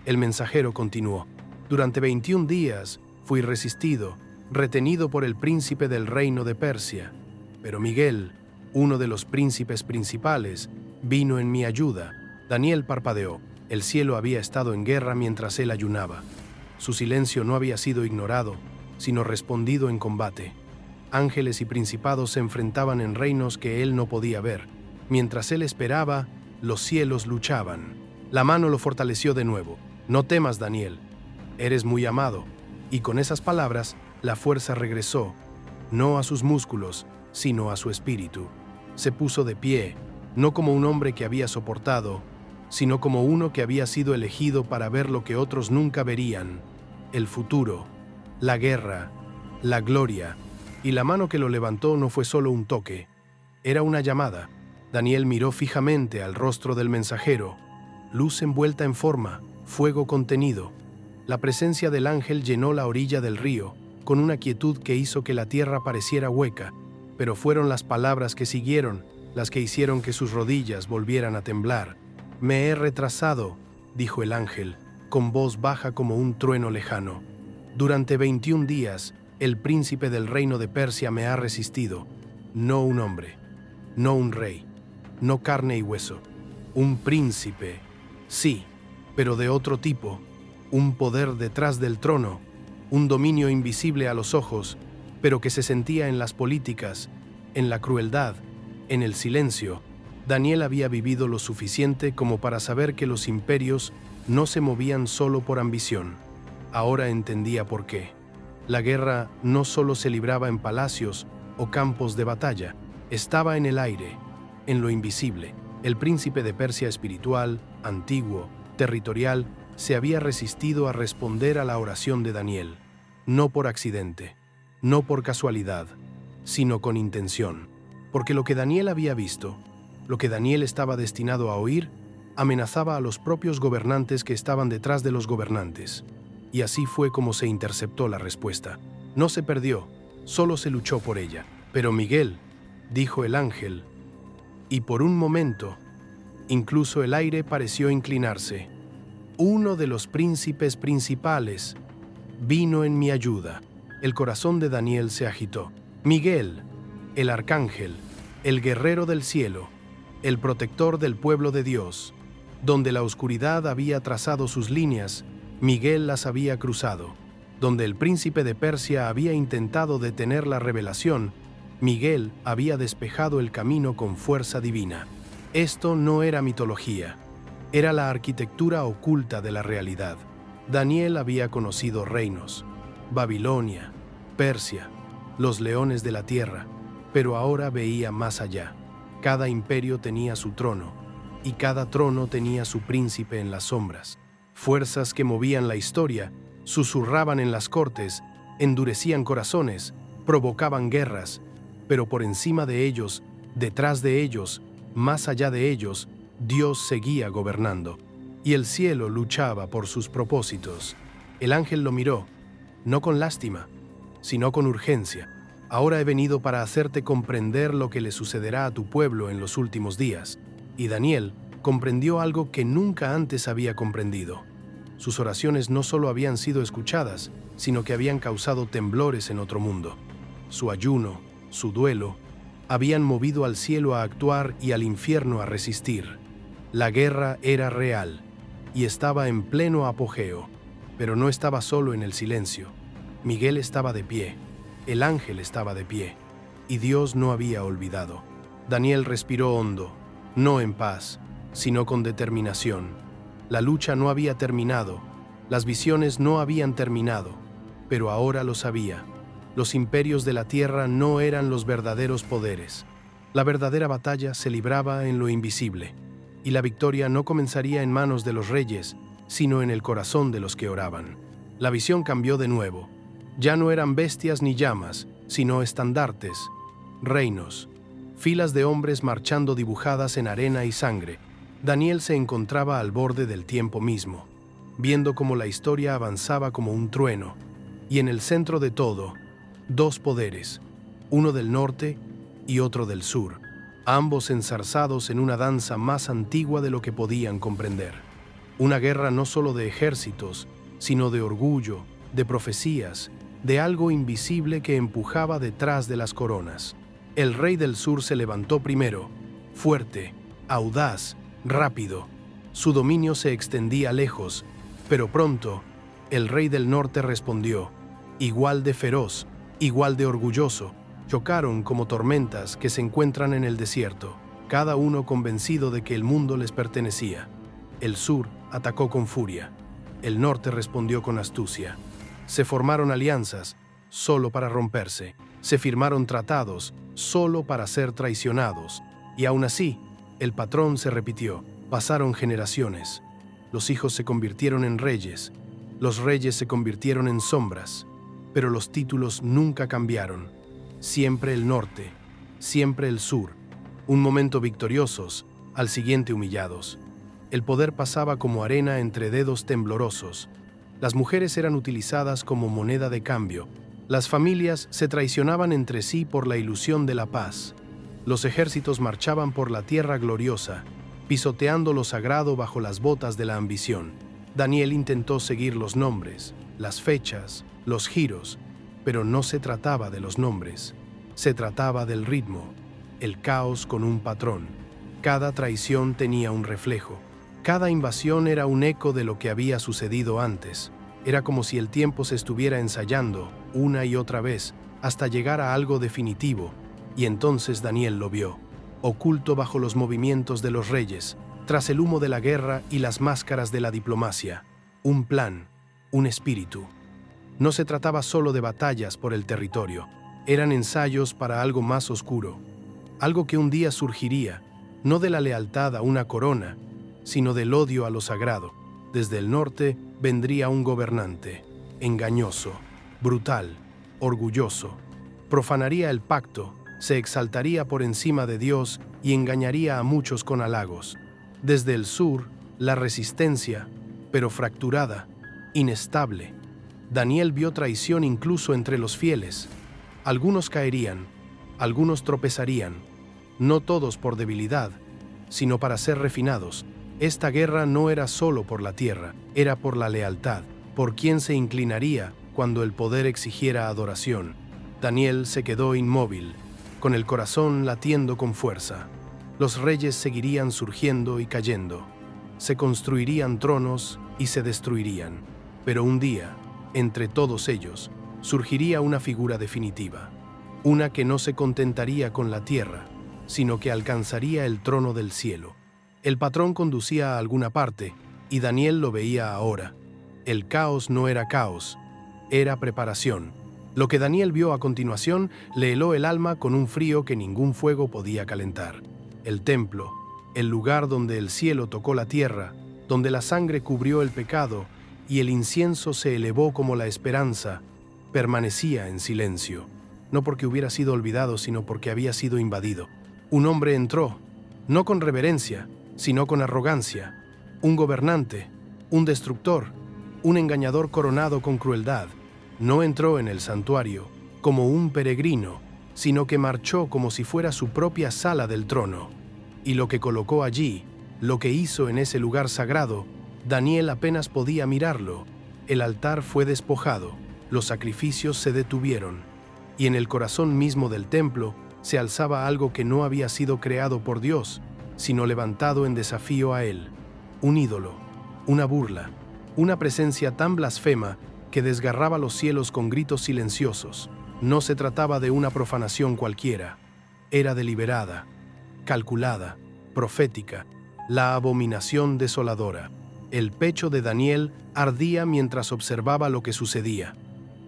El mensajero continuó. «Durante 21 días fui resistido, retenido por el príncipe del reino de Persia. Pero Miguel, uno de los príncipes principales, vino en mi ayuda». Daniel parpadeó. El cielo había estado en guerra mientras él ayunaba. Su silencio no había sido ignorado, sino respondido en combate. Ángeles y principados se enfrentaban en reinos que él no podía ver. Mientras él esperaba, Los cielos luchaban. La mano lo fortaleció de nuevo. No temas, Daniel. Eres muy amado. Y con esas palabras, la fuerza regresó, no a sus músculos, sino a su espíritu. Se puso de pie, no como un hombre que había soportado, sino como uno que había sido elegido para ver lo que otros nunca verían: el futuro, la guerra, la gloria. Y la mano que lo levantó no fue solo un toque, era una llamada. Daniel miró fijamente al rostro del mensajero. Luz envuelta en forma, fuego contenido. La presencia del ángel llenó la orilla del río, con una quietud que hizo que la tierra pareciera hueca, pero fueron las palabras que siguieron las que hicieron que sus rodillas volvieran a temblar. «Me he retrasado», dijo el ángel, con voz baja como un trueno lejano. «Durante 21 días, el príncipe del reino de Persia me ha resistido. No un hombre, no un rey, no carne y hueso. Un príncipe, sí, pero de otro tipo, un poder detrás del trono, un dominio invisible a los ojos, pero que se sentía en las políticas, en la crueldad, en el silencio». Daniel había vivido lo suficiente como para saber que los imperios no se movían solo por ambición. Ahora entendía por qué. La guerra no solo se libraba en palacios o campos de batalla, estaba en el aire, en lo invisible. El príncipe de Persia espiritual, antiguo, territorial, se había resistido a responder a la oración de Daniel, no por accidente, no por casualidad, sino con intención. Porque lo que Daniel había visto, lo que Daniel estaba destinado a oír, amenazaba a los propios gobernantes que estaban detrás de los gobernantes. Y así fue como se interceptó la respuesta. No se perdió, solo se luchó por ella. «Pero Miguel», dijo el ángel, y por un momento, incluso el aire pareció inclinarse. «Uno de los príncipes principales vino en mi ayuda». El corazón de Daniel se agitó. Miguel, el arcángel, el guerrero del cielo, el protector del pueblo de Dios. Donde la oscuridad había trazado sus líneas, Miguel las había cruzado. Donde el príncipe de Persia había intentado detener la revelación, Miguel había despejado el camino con fuerza divina. Esto no era mitología, era la arquitectura oculta de la realidad. Daniel había conocido reinos: Babilonia, Persia, los leones de la tierra, pero ahora veía más allá. Cada imperio tenía su trono, y cada trono tenía su príncipe en las sombras. Fuerzas que movían la historia, susurraban en las cortes, endurecían corazones, provocaban guerras, pero por encima de ellos, detrás de ellos, más allá de ellos, Dios seguía gobernando, y el cielo luchaba por sus propósitos. El ángel lo miró, no con lástima, sino con urgencia. «Ahora he venido para hacerte comprender lo que le sucederá a tu pueblo en los últimos días». Y Daniel comprendió algo que nunca antes había comprendido. Sus oraciones no solo habían sido escuchadas, sino que habían causado temblores en otro mundo. Su ayuno, su duelo, habían movido al cielo a actuar y al infierno a resistir. La guerra era real y estaba en pleno apogeo, pero no estaba solo en el silencio. Miguel estaba de pie. El ángel estaba de pie, y Dios no había olvidado. Daniel respiró hondo, no en paz, sino con determinación. La lucha no había terminado, las visiones no habían terminado, pero ahora lo sabía. Los imperios de la tierra no eran los verdaderos poderes. La verdadera batalla se libraba en lo invisible, y la victoria no comenzaría en manos de los reyes, sino en el corazón de los que oraban. La visión cambió de nuevo. Ya no eran bestias ni llamas, sino estandartes, reinos, filas de hombres marchando dibujadas en arena y sangre. Daniel se encontraba al borde del tiempo mismo, viendo cómo la historia avanzaba como un trueno, y en el centro de todo, dos poderes, uno del norte y otro del sur, ambos enzarzados en una danza más antigua de lo que podían comprender. Una guerra no solo de ejércitos, sino de orgullo, de profecías, de algo invisible que empujaba detrás de las coronas. El rey del sur se levantó primero, fuerte, audaz, rápido. Su dominio se extendía lejos, pero pronto, el rey del norte respondió, igual de feroz, igual de orgulloso. Chocaron como tormentas que se encuentran en el desierto. cada uno convencido de que el mundo les pertenecía. El sur atacó con furia. El norte respondió con astucia. Se formaron alianzas solo para romperse. Se firmaron tratados solo para ser traicionados. Y aún así, el patrón se repitió. Pasaron generaciones. Los hijos se convirtieron en reyes. Los reyes se convirtieron en sombras. Pero los títulos nunca cambiaron. Siempre el norte, siempre el sur. Un momento victoriosos, al siguiente humillados. El poder pasaba como arena entre dedos temblorosos. Las mujeres eran utilizadas como moneda de cambio. Las familias se traicionaban entre sí por la ilusión de la paz. Los ejércitos marchaban por la tierra gloriosa, pisoteando lo sagrado bajo las botas de la ambición. Daniel intentó seguir los nombres, las fechas, los giros, pero no se trataba de los nombres. Se trataba del ritmo, el caos con un patrón. Cada traición tenía un reflejo. Cada invasión era un eco de lo que había sucedido antes. Era como si el tiempo se estuviera ensayando una y otra vez hasta llegar a algo definitivo. Y entonces Daniel lo vio, oculto bajo los movimientos de los reyes, tras el humo de la guerra y las máscaras de la diplomacia. Un plan, un espíritu. No se trataba solo de batallas por el territorio. Eran ensayos para algo más oscuro. Algo que un día surgiría, no de la lealtad a una corona, sino del odio a lo sagrado. Desde el norte vendría un gobernante, engañoso, brutal, orgulloso. Profanaría el pacto, se exaltaría por encima de Dios y engañaría a muchos con halagos. Desde el sur, la resistencia, pero fracturada, inestable. Daniel vio traición incluso entre los fieles. Algunos caerían, algunos tropezarían, no todos por debilidad, sino para ser refinados. Esta guerra no era solo por la tierra, era por la lealtad, por quien se inclinaría cuando el poder exigiera adoración. Daniel se quedó inmóvil, con el corazón latiendo con fuerza. Los reyes seguirían surgiendo y cayendo. Se construirían tronos y se destruirían. Pero un día, entre todos ellos, surgiría una figura definitiva. Una que no se contentaría con la tierra, sino que alcanzaría el trono del cielo. El patrón conducía a alguna parte, y Daniel lo veía ahora. El caos no era caos, era preparación. Lo que Daniel vio a continuación le heló el alma con un frío que ningún fuego podía calentar. El templo, el lugar donde el cielo tocó la tierra, donde la sangre cubrió el pecado y el incienso se elevó como la esperanza, permanecía en silencio, no porque hubiera sido olvidado, sino porque había sido invadido. Un hombre entró, no con reverencia, sino con arrogancia, un gobernante, un destructor, un engañador coronado con crueldad. No entró en el santuario como un peregrino, sino que marchó como si fuera su propia sala del trono. Y lo que colocó allí, lo que hizo en ese lugar sagrado, Daniel apenas podía mirarlo. El altar fue despojado, los sacrificios se detuvieron, y en el corazón mismo del templo se alzaba algo que no había sido creado por Dios, sino levantado en desafío a él. Un ídolo, una burla, una presencia tan blasfema que desgarraba los cielos con gritos silenciosos. No se trataba de una profanación cualquiera. Era deliberada, calculada, profética, la abominación desoladora. El pecho de Daniel ardía mientras observaba lo que sucedía.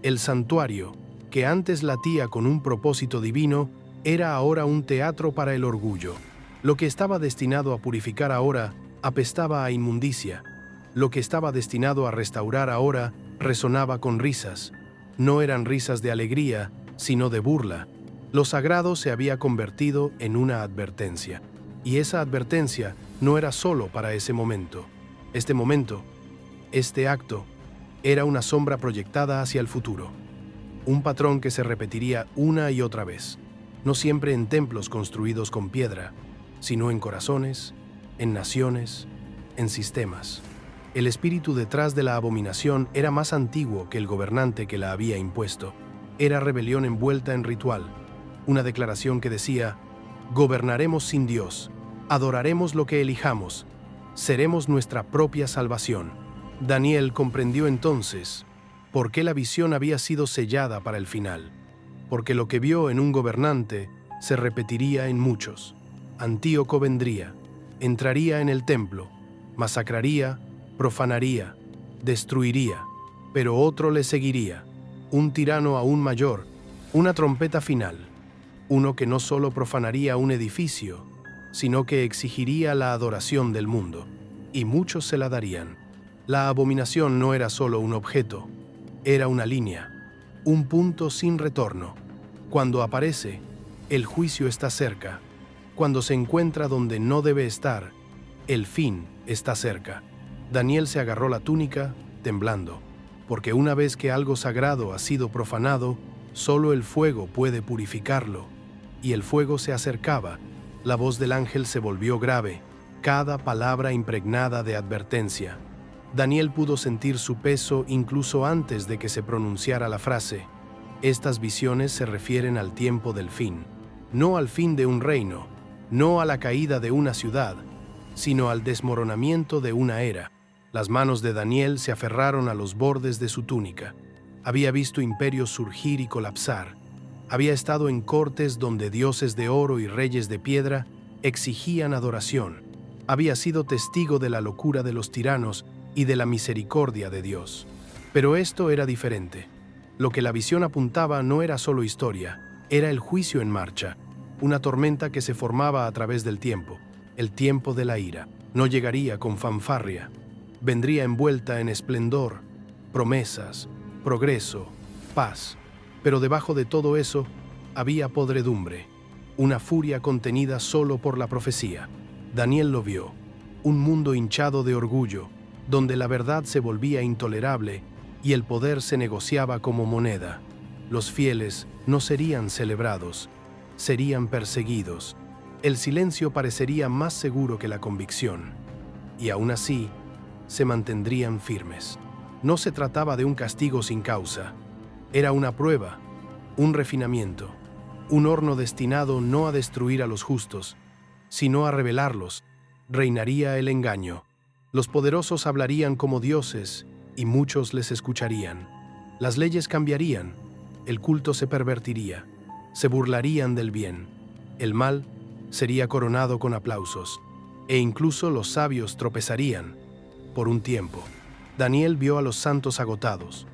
El santuario, que antes latía con un propósito divino, era ahora un teatro para el orgullo. Lo que estaba destinado a purificar ahora apestaba a inmundicia. Lo que estaba destinado a restaurar ahora resonaba con risas. No eran risas de alegría, sino de burla. Lo sagrado se había convertido en una advertencia. Y esa advertencia no era solo para ese momento. Este momento, este acto, era una sombra proyectada hacia el futuro. Un patrón que se repetiría una y otra vez. No siempre en templos construidos con piedra, sino en corazones, en naciones, en sistemas. El espíritu detrás de la abominación era más antiguo que el gobernante que la había impuesto. Era rebelión envuelta en ritual, una declaración que decía: gobernaremos sin Dios, adoraremos lo que elijamos, seremos nuestra propia salvación. Daniel comprendió entonces por qué la visión había sido sellada para el final, porque lo que vio en un gobernante se repetiría en muchos. Antíoco vendría, entraría en el templo, masacraría, profanaría, destruiría, pero otro le seguiría, un tirano aún mayor, una trompeta final, uno que no solo profanaría un edificio, sino que exigiría la adoración del mundo, y muchos se la darían. La abominación no era solo un objeto, era una línea, un punto sin retorno. Cuando aparece, el juicio está cerca. Cuando se encuentra donde no debe estar, el fin está cerca. Daniel se agarró la túnica, temblando, porque una vez que algo sagrado ha sido profanado, solo el fuego puede purificarlo. Y el fuego se acercaba. La voz del ángel se volvió grave, cada palabra impregnada de advertencia. Daniel pudo sentir su peso incluso antes de que se pronunciara la frase. Estas visiones se refieren al tiempo del fin, no al fin de un reino, no a la caída de una ciudad, sino al desmoronamiento de una era. Las manos de Daniel se aferraron a los bordes de su túnica. Había visto imperios surgir y colapsar. Había estado en cortes donde dioses de oro y reyes de piedra exigían adoración. Había sido testigo de la locura de los tiranos y de la misericordia de Dios. Pero esto era diferente. Lo que la visión apuntaba no era solo historia, era el juicio en marcha, una tormenta que se formaba a través del tiempo, el tiempo de la ira. No llegaría con fanfarria, vendría envuelta en esplendor, promesas, progreso, paz. Pero debajo de todo eso había podredumbre, una furia contenida solo por la profecía. Daniel lo vio, un mundo hinchado de orgullo, donde la verdad se volvía intolerable y el poder se negociaba como moneda. Los fieles no serían celebrados, serían perseguidos. El silencio parecería más seguro que la convicción, y aún así se mantendrían firmes. No se trataba de un castigo sin causa, era una prueba, un refinamiento, un horno destinado no a destruir a los justos, sino a revelarlos. Reinaría el engaño. Los poderosos hablarían como dioses y muchos les escucharían. Las leyes cambiarían, el culto se pervertiría, se burlarían del bien. El mal sería coronado con aplausos, e incluso los sabios tropezarían. Por un tiempo, Daniel vio a los santos agotados,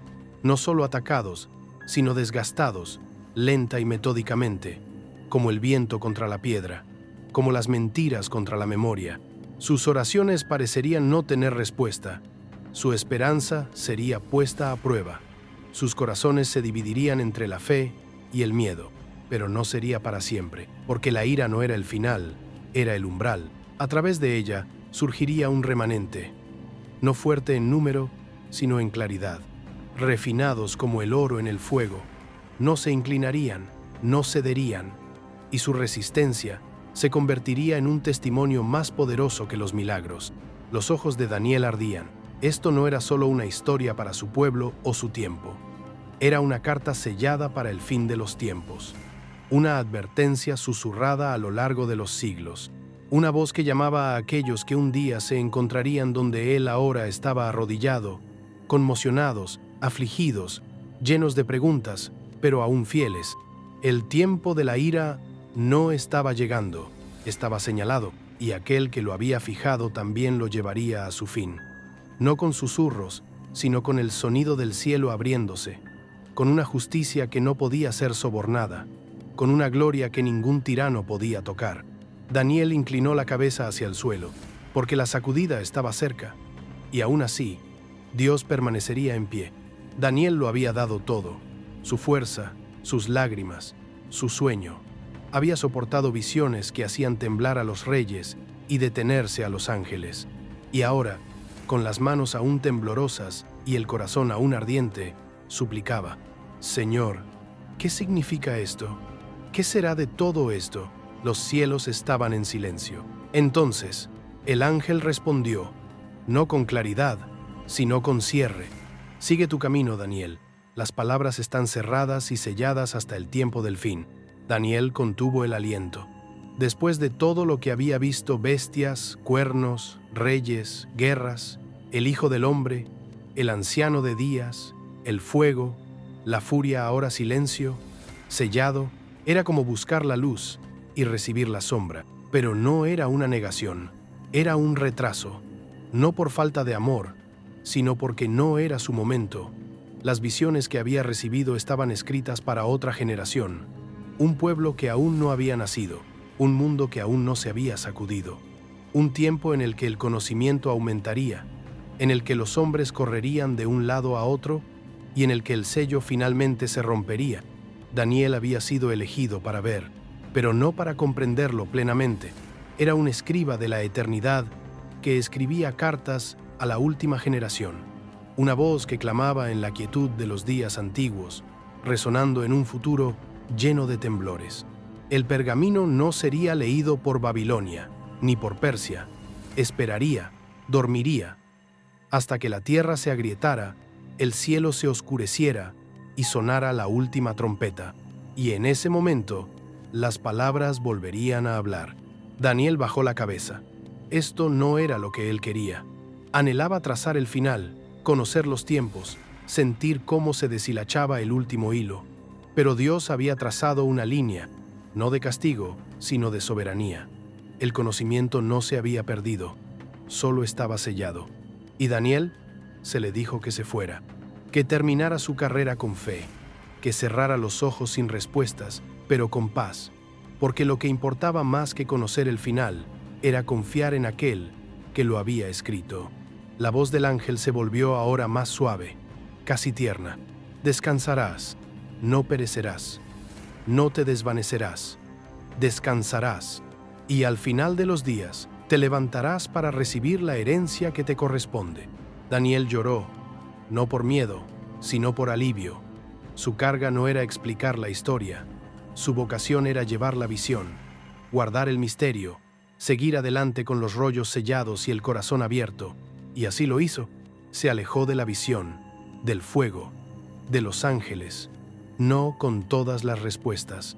no solo atacados, sino desgastados, lenta y metódicamente, como el viento contra la piedra, como las mentiras contra la memoria. Sus oraciones parecerían no tener respuesta. Su esperanza sería puesta a prueba. Sus corazones se dividirían entre la fe y el miedo, pero no sería para siempre, porque la ira no era el final, era el umbral. A través de ella surgiría un remanente, no fuerte en número, sino en claridad, refinados como el oro en el fuego. No se inclinarían, no cederían, y su resistencia se convertiría en un testimonio más poderoso que los milagros. Los ojos de Daniel ardían. Esto no era solo una historia para su pueblo o su tiempo. Era una carta sellada para el fin de los tiempos. Una advertencia susurrada a lo largo de los siglos. Una voz que llamaba a aquellos que un día se encontrarían donde él ahora estaba arrodillado, conmocionados, afligidos, llenos de preguntas, pero aún fieles. El tiempo de la ira no estaba llegando, estaba señalado, y aquel que lo había fijado también lo llevaría a su fin. No con susurros, sino con el sonido del cielo abriéndose, con una justicia que no podía ser sobornada, con una gloria que ningún tirano podía tocar. Daniel inclinó la cabeza hacia el suelo, porque la sacudida estaba cerca, y aún así, Dios permanecería en pie. Daniel lo había dado todo, su fuerza, sus lágrimas, su sueño. Había soportado visiones que hacían temblar a los reyes y detenerse a los ángeles. Y ahora, con las manos aún temblorosas y el corazón aún ardiente, suplicaba: Señor, ¿qué significa esto? ¿Qué será de todo esto? Los cielos estaban en silencio. Entonces, el ángel respondió, no con claridad, sino con cierre: Sigue tu camino, Daniel. Las palabras están cerradas y selladas hasta el tiempo del fin. Daniel contuvo el aliento. Después de todo lo que había visto, bestias, cuernos, reyes, guerras, el Hijo del Hombre, el anciano de días, el fuego, la furia, ahora silencio, sellado, era como buscar la luz y recibir la sombra. Pero no era una negación, era un retraso, no por falta de amor, sino porque no era su momento. Las visiones que había recibido estaban escritas para otra generación, un pueblo que aún no había nacido, un mundo que aún no se había sacudido, un tiempo en el que el conocimiento aumentaría, en el que los hombres correrían de un lado a otro y en el que el sello finalmente se rompería. Daniel había sido elegido para ver, pero no para comprenderlo plenamente. Era un escriba de la eternidad que escribía cartas a la última generación, una voz que clamaba en la quietud de los días antiguos, resonando en un futuro lleno de temblores. El pergamino no sería leído por Babilonia, ni por Persia. Esperaría, dormiría, hasta que la tierra se agrietara, el cielo se oscureciera y sonara la última trompeta. Y en ese momento, las palabras volverían a hablar. Daniel bajó la cabeza. Esto no era lo que él quería. Anhelaba trazar el final, conocer los tiempos, sentir cómo se deshilachaba el último hilo. Pero Dios había trazado una línea, no de castigo, sino de soberanía. El conocimiento no se había perdido, solo estaba sellado. Y Daniel se le dijo que se fuera, que terminara su carrera con fe, que cerrara los ojos sin respuestas, pero con paz, porque lo que importaba más que conocer el final era confiar en aquel que lo había escrito. La voz del ángel se volvió ahora más suave, casi tierna. Descansarás, no perecerás, no te desvanecerás, descansarás, y al final de los días te levantarás para recibir la herencia que te corresponde. Daniel lloró, no por miedo, sino por alivio. Su carga no era explicar la historia, su vocación era llevar la visión, guardar el misterio, seguir adelante con los rollos sellados y el corazón abierto, y así lo hizo. Se alejó de la visión, del fuego, de los ángeles, no con todas las respuestas,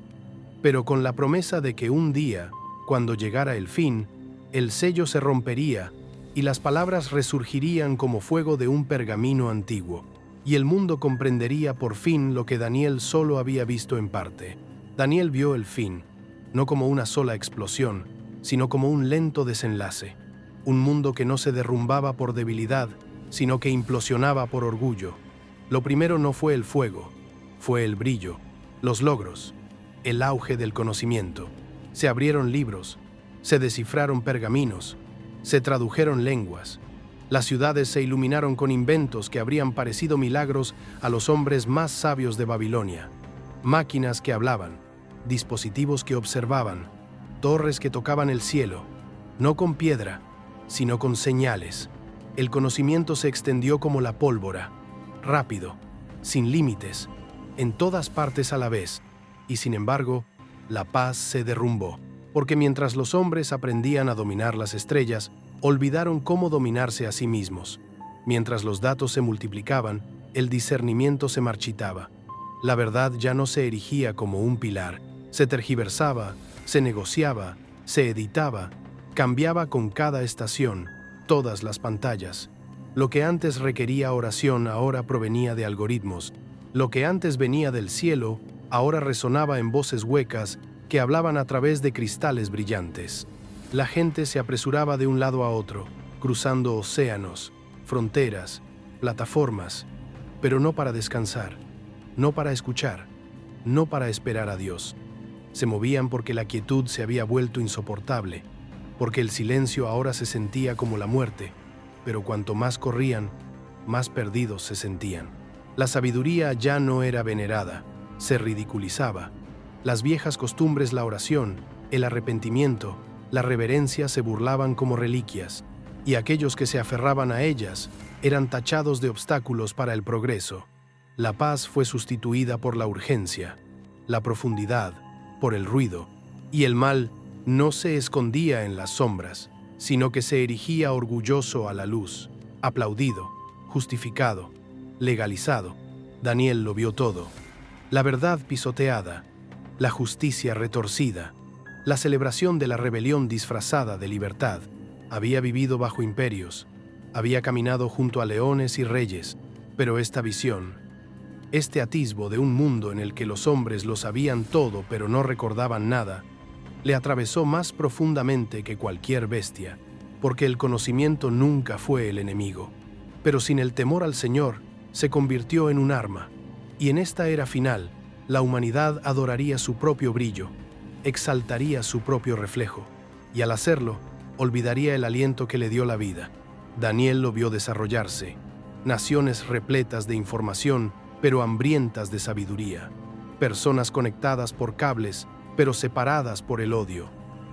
pero con la promesa de que un día, cuando llegara el fin, el sello se rompería y las palabras resurgirían como fuego de un pergamino antiguo, y el mundo comprendería por fin lo que Daniel solo había visto en parte. Daniel vio el fin, no como una sola explosión, sino como un lento desenlace, un mundo que no se derrumbaba por debilidad, sino que implosionaba por orgullo. Lo primero no fue el fuego, fue el brillo, los logros, el auge del conocimiento. Se abrieron libros, se descifraron pergaminos, se tradujeron lenguas. Las ciudades se iluminaron con inventos que habrían parecido milagros a los hombres más sabios de Babilonia. Máquinas que hablaban, dispositivos que observaban, torres que tocaban el cielo, no con piedra, sino con señales. El conocimiento se extendió como la pólvora, rápido, sin límites, en todas partes a la vez, y sin embargo, la paz se derrumbó, porque mientras los hombres aprendían a dominar las estrellas, olvidaron cómo dominarse a sí mismos. Mientras los datos se multiplicaban, el discernimiento se marchitaba. La verdad ya no se erigía como un pilar, se tergiversaba, se negociaba, se editaba, cambiaba con cada estación, todas las pantallas. Lo que antes requería oración ahora provenía de algoritmos. Lo que antes venía del cielo ahora resonaba en voces huecas que hablaban a través de cristales brillantes. La gente se apresuraba de un lado a otro, cruzando océanos, fronteras, plataformas, pero no para descansar, no para escuchar, no para esperar a Dios. Se movían porque la quietud se había vuelto insoportable, porque el silencio ahora se sentía como la muerte, pero cuanto más corrían, más perdidos se sentían. La sabiduría ya no era venerada, se ridiculizaba. Las viejas costumbres, la oración, el arrepentimiento, la reverencia se burlaban como reliquias, y aquellos que se aferraban a ellas eran tachados de obstáculos para el progreso. La paz fue sustituida por la urgencia, la profundidad por el ruido, y el mal no se escondía en las sombras, sino que se erigía orgulloso a la luz, aplaudido, justificado, legalizado. Daniel lo vio todo. La verdad pisoteada, la justicia retorcida, la celebración de la rebelión disfrazada de libertad. Había vivido bajo imperios, había caminado junto a leones y reyes, pero esta visión, este atisbo de un mundo en el que los hombres lo sabían todo pero no recordaban nada, le atravesó más profundamente que cualquier bestia, porque el conocimiento nunca fue el enemigo. Pero sin el temor al Señor, se convirtió en un arma, y en esta era final, la humanidad adoraría su propio brillo, exaltaría su propio reflejo, y al hacerlo, olvidaría el aliento que le dio la vida. Daniel lo vio desarrollarse, naciones repletas de información, pero hambrientas de sabiduría, personas conectadas por cables, pero separadas por el odio,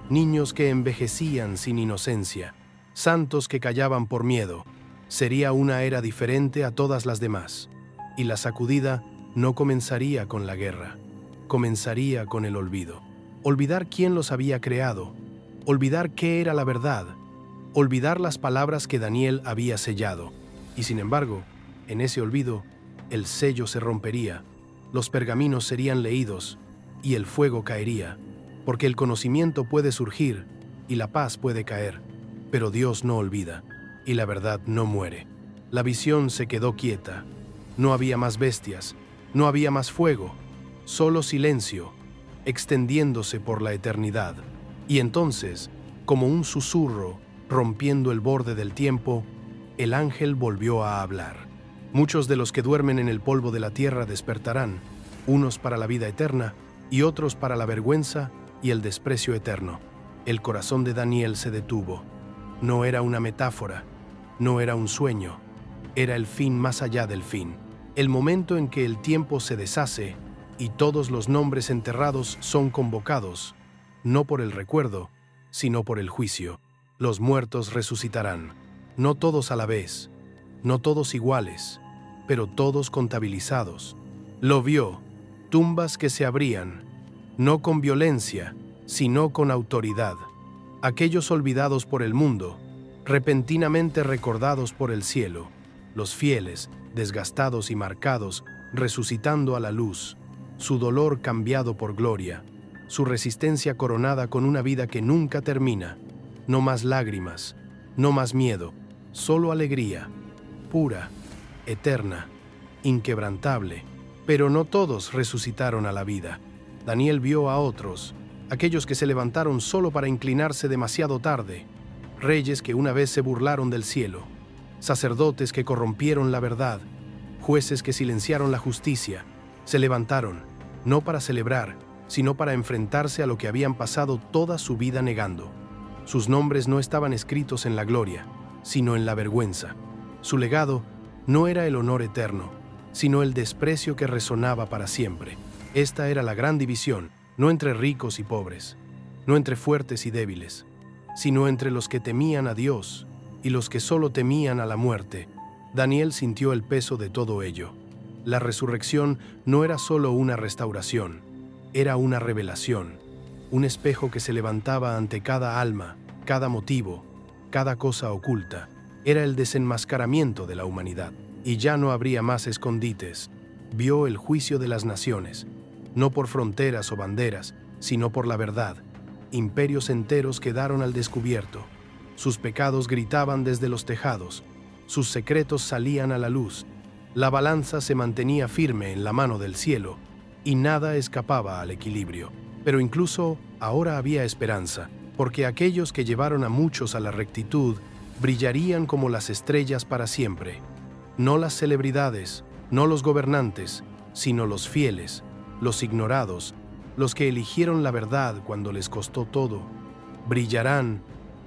niños que envejecían sin inocencia, santos que callaban por miedo. Sería una era diferente a todas las demás, y la sacudida no comenzaría con la guerra, comenzaría con el olvido. Olvidar quién los había creado, olvidar qué era la verdad, olvidar las palabras que Daniel había sellado. Y sin embargo, en ese olvido, el sello se rompería, los pergaminos serían leídos y el fuego caería, porque el conocimiento puede surgir y la paz puede caer, pero Dios no olvida y la verdad no muere. La visión se quedó quieta, no había más bestias, no había más fuego, solo silencio, extendiéndose por la eternidad. Y entonces, como un susurro, rompiendo el borde del tiempo, el ángel volvió a hablar. Muchos de los que duermen en el polvo de la tierra despertarán, unos para la vida eterna y otros para la vergüenza y el desprecio eterno. El corazón de Daniel se detuvo. No era una metáfora, no era un sueño, era el fin más allá del fin. El momento en que el tiempo se deshace y todos los nombres enterrados son convocados, no por el recuerdo, sino por el juicio. Los muertos resucitarán, no todos a la vez, no todos iguales, pero todos contabilizados. Lo vio, tumbas que se abrían, no con violencia, sino con autoridad. Aquellos olvidados por el mundo, repentinamente recordados por el cielo, los fieles, desgastados y marcados, resucitando a la luz, su dolor cambiado por gloria, su resistencia coronada con una vida que nunca termina. No más lágrimas, no más miedo, solo alegría, pura, eterna, inquebrantable. Pero no todos resucitaron a la vida. Daniel vio a otros, aquellos que se levantaron solo para inclinarse demasiado tarde, reyes que una vez se burlaron del cielo, sacerdotes que corrompieron la verdad, jueces que silenciaron la justicia, se levantaron, no para celebrar, sino para enfrentarse a lo que habían pasado toda su vida negando. Sus nombres no estaban escritos en la gloria, sino en la vergüenza. Su legado no era el honor eterno, sino el desprecio que resonaba para siempre. Esta era la gran división, no entre ricos y pobres, no entre fuertes y débiles, sino entre los que temían a Dios y los que solo temían a la muerte. Daniel sintió el peso de todo ello. La resurrección no era solo una restauración, era una revelación, un espejo que se levantaba ante cada alma, cada motivo, cada cosa oculta. Era el desenmascaramiento de la humanidad, y ya no habría más escondites. Vio el juicio de las naciones, no por fronteras o banderas, sino por la verdad. Imperios enteros quedaron al descubierto. Sus pecados gritaban desde los tejados, sus secretos salían a la luz. La balanza se mantenía firme en la mano del cielo, y nada escapaba al equilibrio. Pero incluso ahora había esperanza, porque aquellos que llevaron a muchos a la rectitud brillarían como las estrellas para siempre. No las celebridades, no los gobernantes, sino los fieles, los ignorados, los que eligieron la verdad cuando les costó todo. Brillarán,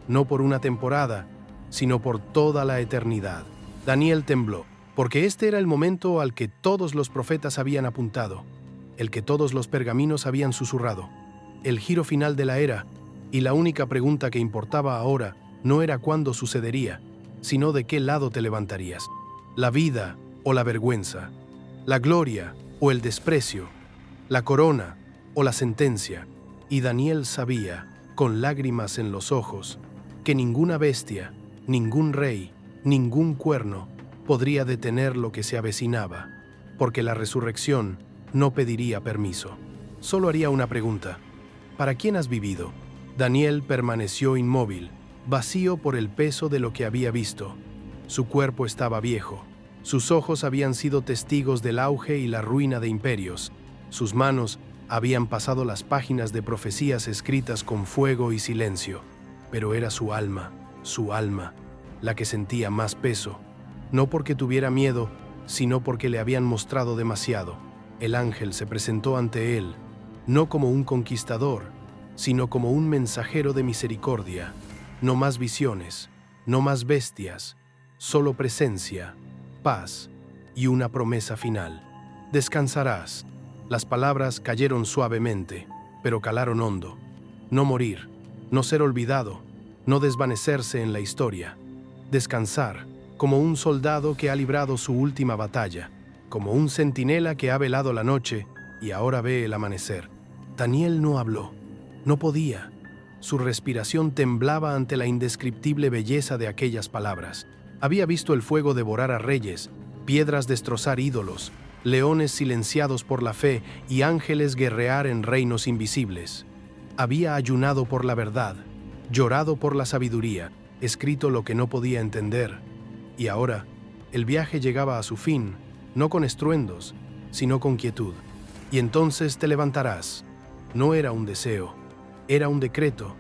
no por una temporada, sino por toda la eternidad. Daniel tembló, porque este era el momento al que todos los profetas habían apuntado, el que todos los pergaminos habían susurrado, el giro final de la era, y la única pregunta que importaba ahora no era cuándo sucedería, sino de qué lado te levantarías. La vida o la vergüenza, la gloria o el desprecio, la corona o la sentencia. Y Daniel sabía, con lágrimas en los ojos, que ninguna bestia, ningún rey, ningún cuerno podría detener lo que se avecinaba, porque la resurrección no pediría permiso. Solo haría una pregunta: ¿para quién has vivido? Daniel permaneció inmóvil, vacío por el peso de lo que había visto. Su cuerpo estaba viejo, sus ojos habían sido testigos del auge y la ruina de imperios, sus manos Habían pasado las páginas de profecías escritas con fuego y silencio, pero era su alma, la que sentía más peso, no porque tuviera miedo, sino porque le habían mostrado demasiado. El ángel se presentó ante él, no como un conquistador, sino como un mensajero de misericordia. No más visiones, no más bestias, solo presencia, paz y una promesa final. Descansarás. Las palabras cayeron suavemente, pero calaron hondo. No morir, no ser olvidado, no desvanecerse en la historia. Descansar, como un soldado que ha librado su última batalla, como un centinela que ha velado la noche y ahora ve el amanecer. Daniel no habló, no podía. Su respiración temblaba ante la indescriptible belleza de aquellas palabras. Había visto el fuego devorar a reyes, piedras destrozar ídolos, leones silenciados por la fe y ángeles guerrear en reinos invisibles. Había ayunado por la verdad, llorado por la sabiduría, escrito lo que no podía entender. Y ahora, el viaje llegaba a su fin, no con estruendos, sino con quietud. Y entonces te levantarás. No era un deseo, era un decreto.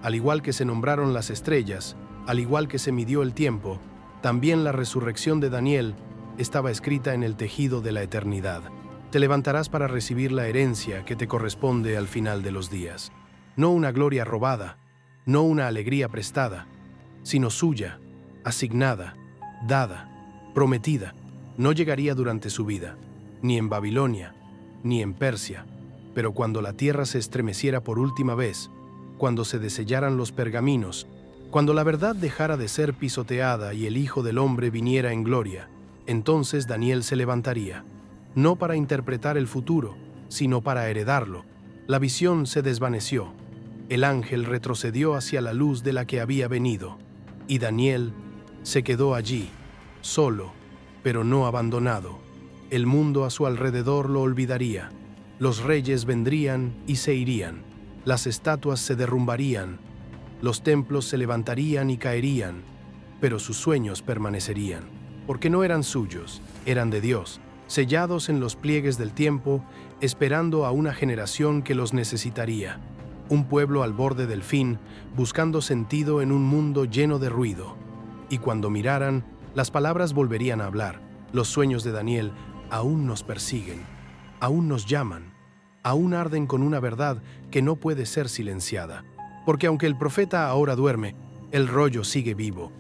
Al igual que se nombraron las estrellas, al igual que se midió el tiempo, también la resurrección de Daniel estaba escrita en el tejido de la eternidad. Te levantarás para recibir la herencia que te corresponde al final de los días. No una gloria robada, no una alegría prestada, sino suya, asignada, dada, prometida. No llegaría durante su vida, ni en Babilonia, ni en Persia, pero cuando la tierra se estremeciera por última vez, cuando se desellaran los pergaminos, cuando la verdad dejara de ser pisoteada y el Hijo del Hombre viniera en gloria, entonces Daniel se levantaría, no para interpretar el futuro, sino para heredarlo. La visión se desvaneció, el ángel retrocedió hacia la luz de la que había venido, y Daniel se quedó allí, solo, pero no abandonado. El mundo a su alrededor lo olvidaría, los reyes vendrían y se irían, las estatuas se derrumbarían, los templos se levantarían y caerían, pero sus sueños permanecerían, porque no eran suyos, eran de Dios, sellados en los pliegues del tiempo, esperando a una generación que los necesitaría. Un pueblo al borde del fin, buscando sentido en un mundo lleno de ruido. Y cuando miraran, las palabras volverían a hablar. Los sueños de Daniel aún nos persiguen, aún nos llaman, aún arden con una verdad que no puede ser silenciada. Porque aunque el profeta ahora duerme, el rollo sigue vivo.